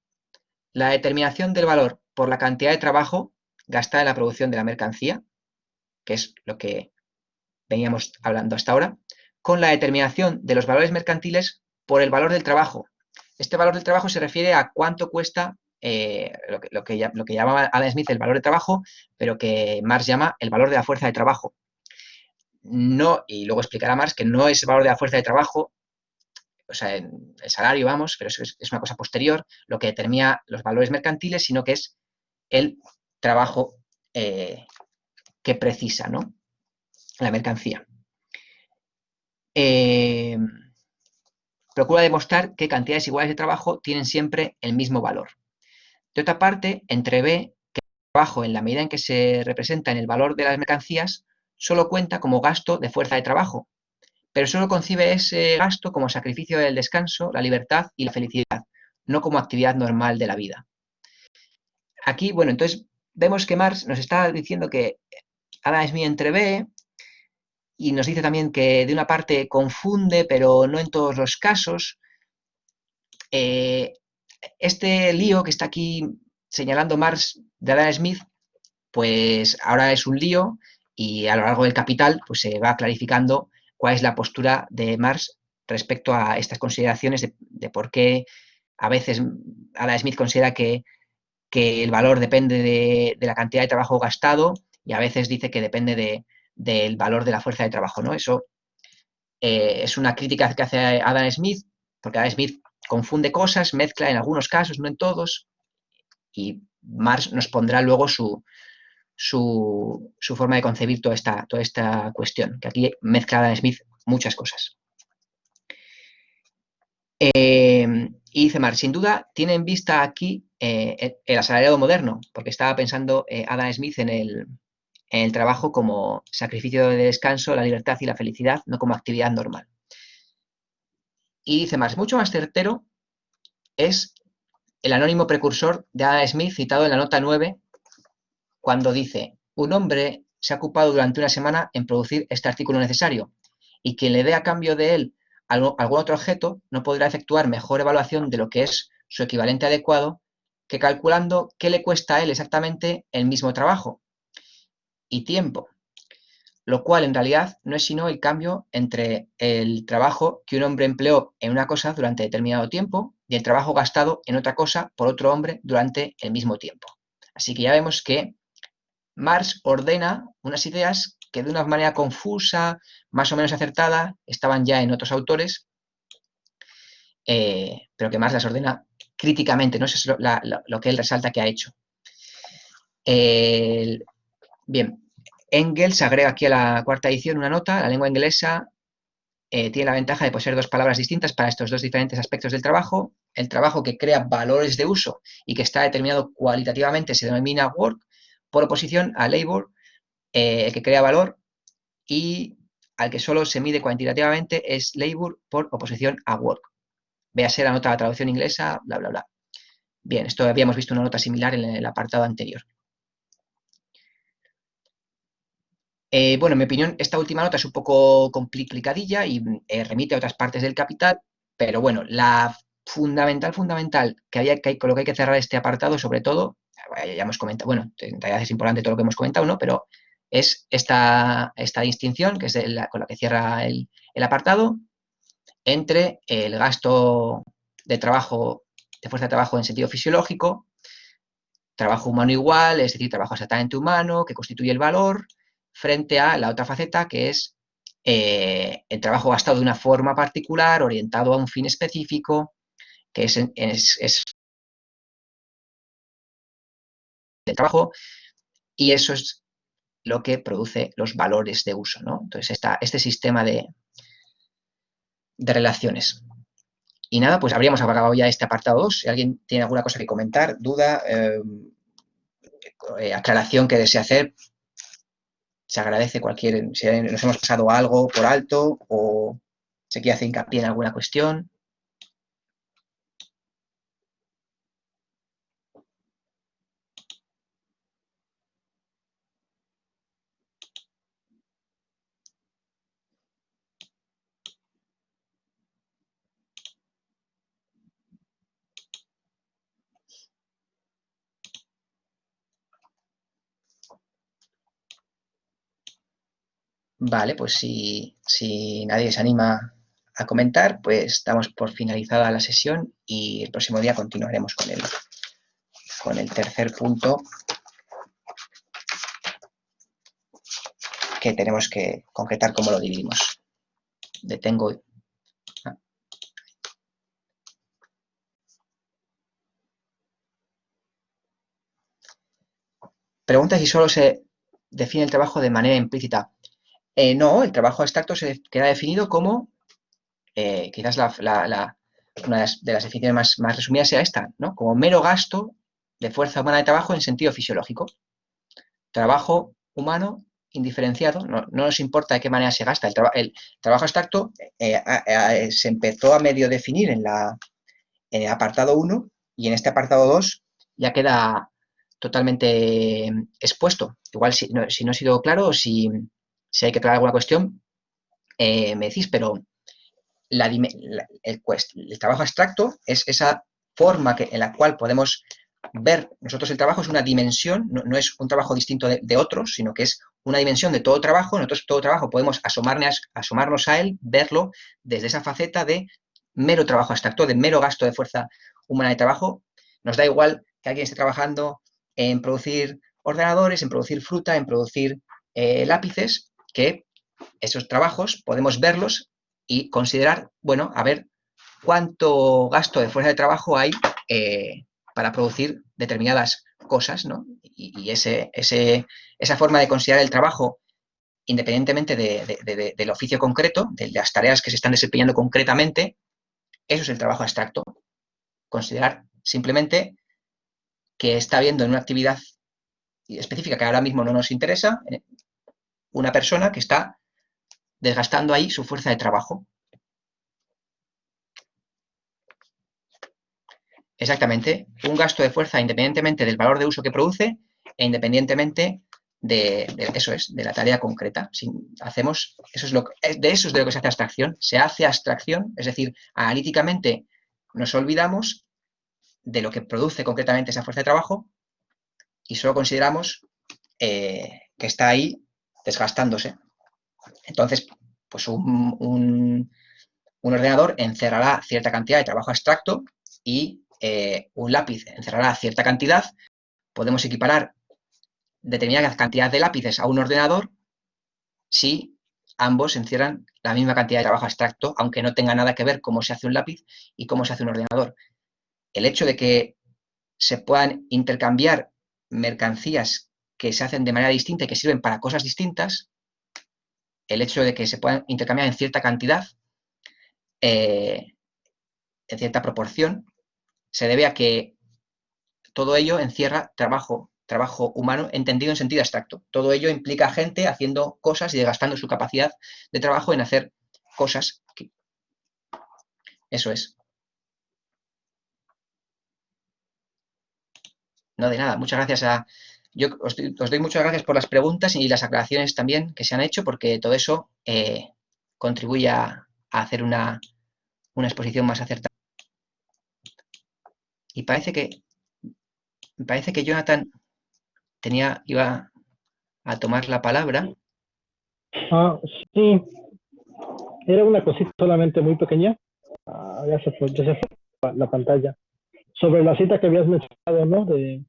A: la determinación del valor por la cantidad de trabajo gastada en la producción de la mercancía, que es lo que veníamos hablando hasta ahora, con la determinación de los valores mercantiles por el valor del trabajo. Este valor del trabajo se refiere a cuánto cuesta lo que llamaba Adam Smith el valor de trabajo, pero que Marx llama el valor de la fuerza de trabajo. No, y luego explicará Marx que no es el valor de la fuerza de trabajo, o sea, el salario, vamos, pero eso es una cosa posterior, lo que determina los valores mercantiles, sino que es el trabajo que precisa, ¿no? La mercancía. Procura demostrar que cantidades iguales de trabajo tienen siempre el mismo valor. De otra parte, entrevé que el trabajo, en la medida en que se representa en el valor de las mercancías, solo cuenta como gasto de fuerza de trabajo, pero solo concibe ese gasto como sacrificio del descanso, la libertad y la felicidad, no como actividad normal de la vida. Aquí, bueno, entonces vemos que Marx nos está diciendo que Adam Smith entrevé, y nos dice también que de una parte confunde, pero no en todos los casos. Este lío que está aquí señalando Marx de Adam Smith, pues ahora es un lío, y a lo largo del Capital pues se va clarificando cuál es la postura de Marx respecto a estas consideraciones de por qué a veces Adam Smith considera que el valor depende de la cantidad de trabajo gastado, y a veces dice que depende del valor de la fuerza de trabajo, ¿no? Eso es una crítica que hace Adam Smith, porque Adam Smith confunde cosas, mezcla en algunos casos, no en todos, y Marx nos pondrá luego su forma de concebir toda esta cuestión, que aquí mezcla Adam Smith muchas cosas. Y dice Marx, sin duda tiene en vista aquí el asalariado moderno, porque estaba pensando Adam Smith en el trabajo como sacrificio de descanso, la libertad y la felicidad, no como actividad normal. Y dice Marx, mucho más certero es el anónimo precursor de Adam Smith citado en la nota 9, cuando dice, un hombre se ha ocupado durante una semana en producir este artículo necesario, y quien le dé a cambio de él algún otro objeto no podrá efectuar mejor evaluación de lo que es su equivalente adecuado que calculando qué le cuesta a él exactamente el mismo trabajo y tiempo, lo cual en realidad no es sino el cambio entre el trabajo que un hombre empleó en una cosa durante determinado tiempo y el trabajo gastado en otra cosa por otro hombre durante el mismo tiempo. Así que ya vemos que Marx ordena unas ideas que de una manera confusa, más o menos acertada, estaban ya en otros autores, pero que Marx las ordena críticamente, ¿no? Eso es lo que él resalta que ha hecho. Bien, Engels agrega aquí a la cuarta edición una nota, la lengua inglesa tiene la ventaja de poseer dos palabras distintas para estos dos diferentes aspectos del trabajo. El trabajo que crea valores de uso y que está determinado cualitativamente se denomina work, por oposición a labor, el que crea valor, y al que solo se mide cuantitativamente es labor, por oposición a work. Véase la nota de la traducción inglesa, bla, bla, bla. Bien, esto habíamos visto una nota similar en el apartado anterior. Bueno, en mi opinión, esta última nota es un poco complicadilla y remite a otras partes del Capital, pero bueno, la fundamental con lo que hay que cerrar este apartado, sobre todo, ya hemos comentado, bueno, en realidad es importante todo lo que hemos comentado, ¿no? Pero es esta distinción, que es con la que cierra el apartado, entre el gasto de trabajo, de fuerza de trabajo en sentido fisiológico, trabajo humano igual, es decir, trabajo exactamente humano, que constituye el valor, frente a la otra faceta, que es el trabajo gastado de una forma particular, orientado a un fin específico, que es el trabajo, y eso es lo que produce los valores de uso, ¿no? Entonces, este sistema de relaciones. Y nada, pues habríamos acabado ya este apartado 2. Si alguien tiene alguna cosa que comentar, duda, aclaración que desea hacer, se agradece cualquier, si nos hemos pasado algo por alto o se quiere hacer hincapié en alguna cuestión. Vale, pues si nadie se anima a comentar, pues damos por finalizada la sesión y el próximo día continuaremos con el tercer punto que tenemos que concretar cómo lo dividimos. Detengo. Pregunta si solo se define el trabajo de manera implícita. No, el trabajo abstracto se queda definido como, quizás una de las definiciones más resumidas sea esta, ¿no? Como mero gasto de fuerza humana de trabajo en sentido fisiológico. Trabajo humano indiferenciado, no nos importa de qué manera se gasta. El trabajo abstracto se empezó a medio definir en el apartado 1 y en este apartado 2 ya queda totalmente expuesto. Igual si no he sido claro o si hay que tratar alguna cuestión, me decís, pero el trabajo abstracto es esa forma en la cual podemos ver nosotros el trabajo, es una dimensión, no es un trabajo distinto de otros, sino que es una dimensión de todo trabajo. Nosotros todo trabajo podemos asomarnos a él, verlo desde esa faceta de mero trabajo abstracto, de mero gasto de fuerza humana de trabajo. Nos da igual que alguien esté trabajando en producir ordenadores, en producir fruta, en producir lápices, que esos trabajos podemos verlos y considerar, bueno, a ver cuánto gasto de fuerza de trabajo hay para producir determinadas cosas, ¿no? Y esa forma de considerar el trabajo independientemente del oficio concreto, de las tareas que se están desempeñando concretamente, eso es el trabajo abstracto. Considerar simplemente que está habiendo en una actividad específica que ahora mismo no nos interesa, una persona que está desgastando ahí su fuerza de trabajo. Exactamente, un gasto de fuerza independientemente del valor de uso que produce e independientemente de la tarea concreta. De eso es de lo que se hace abstracción. Se hace abstracción, es decir, analíticamente nos olvidamos de lo que produce concretamente esa fuerza de trabajo y solo consideramos que está ahí desgastándose. Entonces, pues un ordenador encerrará cierta cantidad de trabajo abstracto y un lápiz encerrará cierta cantidad. Podemos equiparar determinada cantidad de lápices a un ordenador si ambos encierran la misma cantidad de trabajo abstracto, aunque no tenga nada que ver cómo se hace un lápiz y cómo se hace un ordenador. El hecho de que se puedan intercambiar mercancías que se hacen de manera distinta y que sirven para cosas distintas, el hecho de que se puedan intercambiar en cierta cantidad, en cierta proporción, se debe a que todo ello encierra trabajo humano entendido en sentido abstracto. Todo ello implica gente haciendo cosas y desgastando su capacidad de trabajo en hacer cosas. Eso es. No, de nada. Muchas gracias Yo os doy muchas gracias por las preguntas y las aclaraciones también que se han hecho, porque todo eso contribuye a hacer una exposición más acertada. Y parece que Jonathan iba a tomar la palabra.
C: Sí, era una cosita solamente muy pequeña. Ya se fue la pantalla. Sobre la cita que habías mencionado, ¿no? De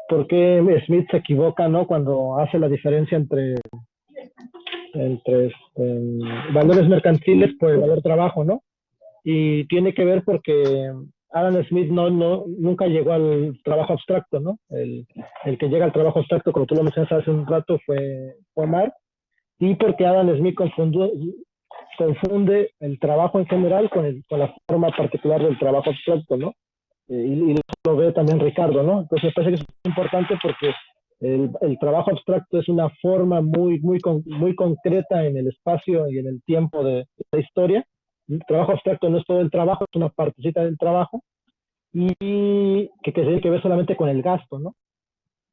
C: por qué Smith se equivoca, ¿no? Cuando hace la diferencia entre valores mercantiles por el valor trabajo, ¿no? Y tiene que ver porque Adam Smith nunca llegó al trabajo abstracto, ¿no? El que llega al trabajo abstracto, como tú lo mencionaste hace un rato, fue Marx, y porque Adam Smith confunde el trabajo en general con la forma particular del trabajo abstracto, ¿no? Y lo ve también Ricardo, ¿no? Entonces me parece que es importante porque El trabajo abstracto es una forma muy concreta en el espacio y en el tiempo de la historia. El trabajo abstracto no es todo el trabajo, es una partecita del trabajo y que tiene que ver solamente con el gasto, ¿no?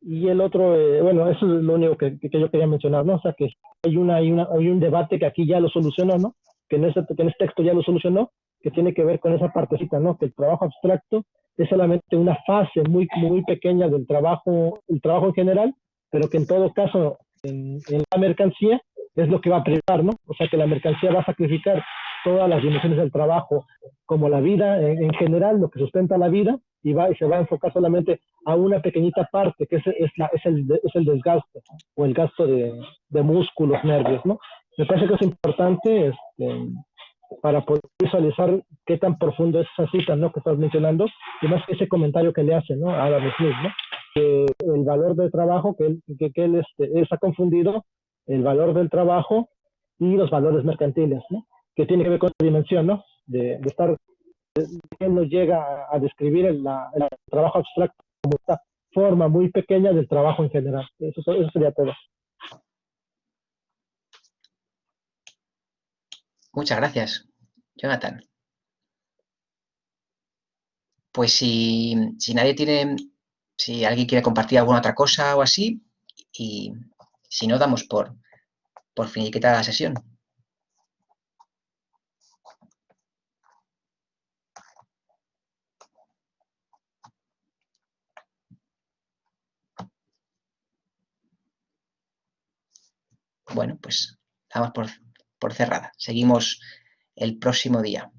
C: Y el otro, bueno, eso es lo único que yo quería mencionar, ¿no? O sea, que hay un debate que aquí ya lo solucionó, ¿no? Que en este texto ya lo solucionó, que tiene que ver con esa partecita, ¿no? Que el trabajo abstracto es solamente una fase muy pequeña del trabajo, el trabajo en general, pero que en todo caso, en la mercancía, es lo que va a privar, ¿no? O sea, que la mercancía va a sacrificar todas las dimensiones del trabajo, como la vida en general, lo que sustenta la vida, y se va a enfocar solamente a una pequeñita parte, que es el desgaste o el gasto de músculos, nervios, ¿no? Me parece que es importante para poder visualizar qué tan profundo es esa cita, ¿no? Que estás mencionando, y más que ese comentario que le hace, ¿no? A Adam Smith, ¿no? Que el valor del trabajo, él ha confundido el valor del trabajo y los valores mercantiles, ¿no? Que tiene que ver con la dimensión, ¿no? De estar, él nos llega a describir el trabajo abstracto como esta forma muy pequeña del trabajo en general. Eso sería todo.
A: Muchas gracias, Jonathan. Pues si nadie tiene, si alguien quiere compartir alguna otra cosa o así, y si no, damos por finiquitada la sesión. Bueno, pues damos por cerrada. Seguimos el próximo día.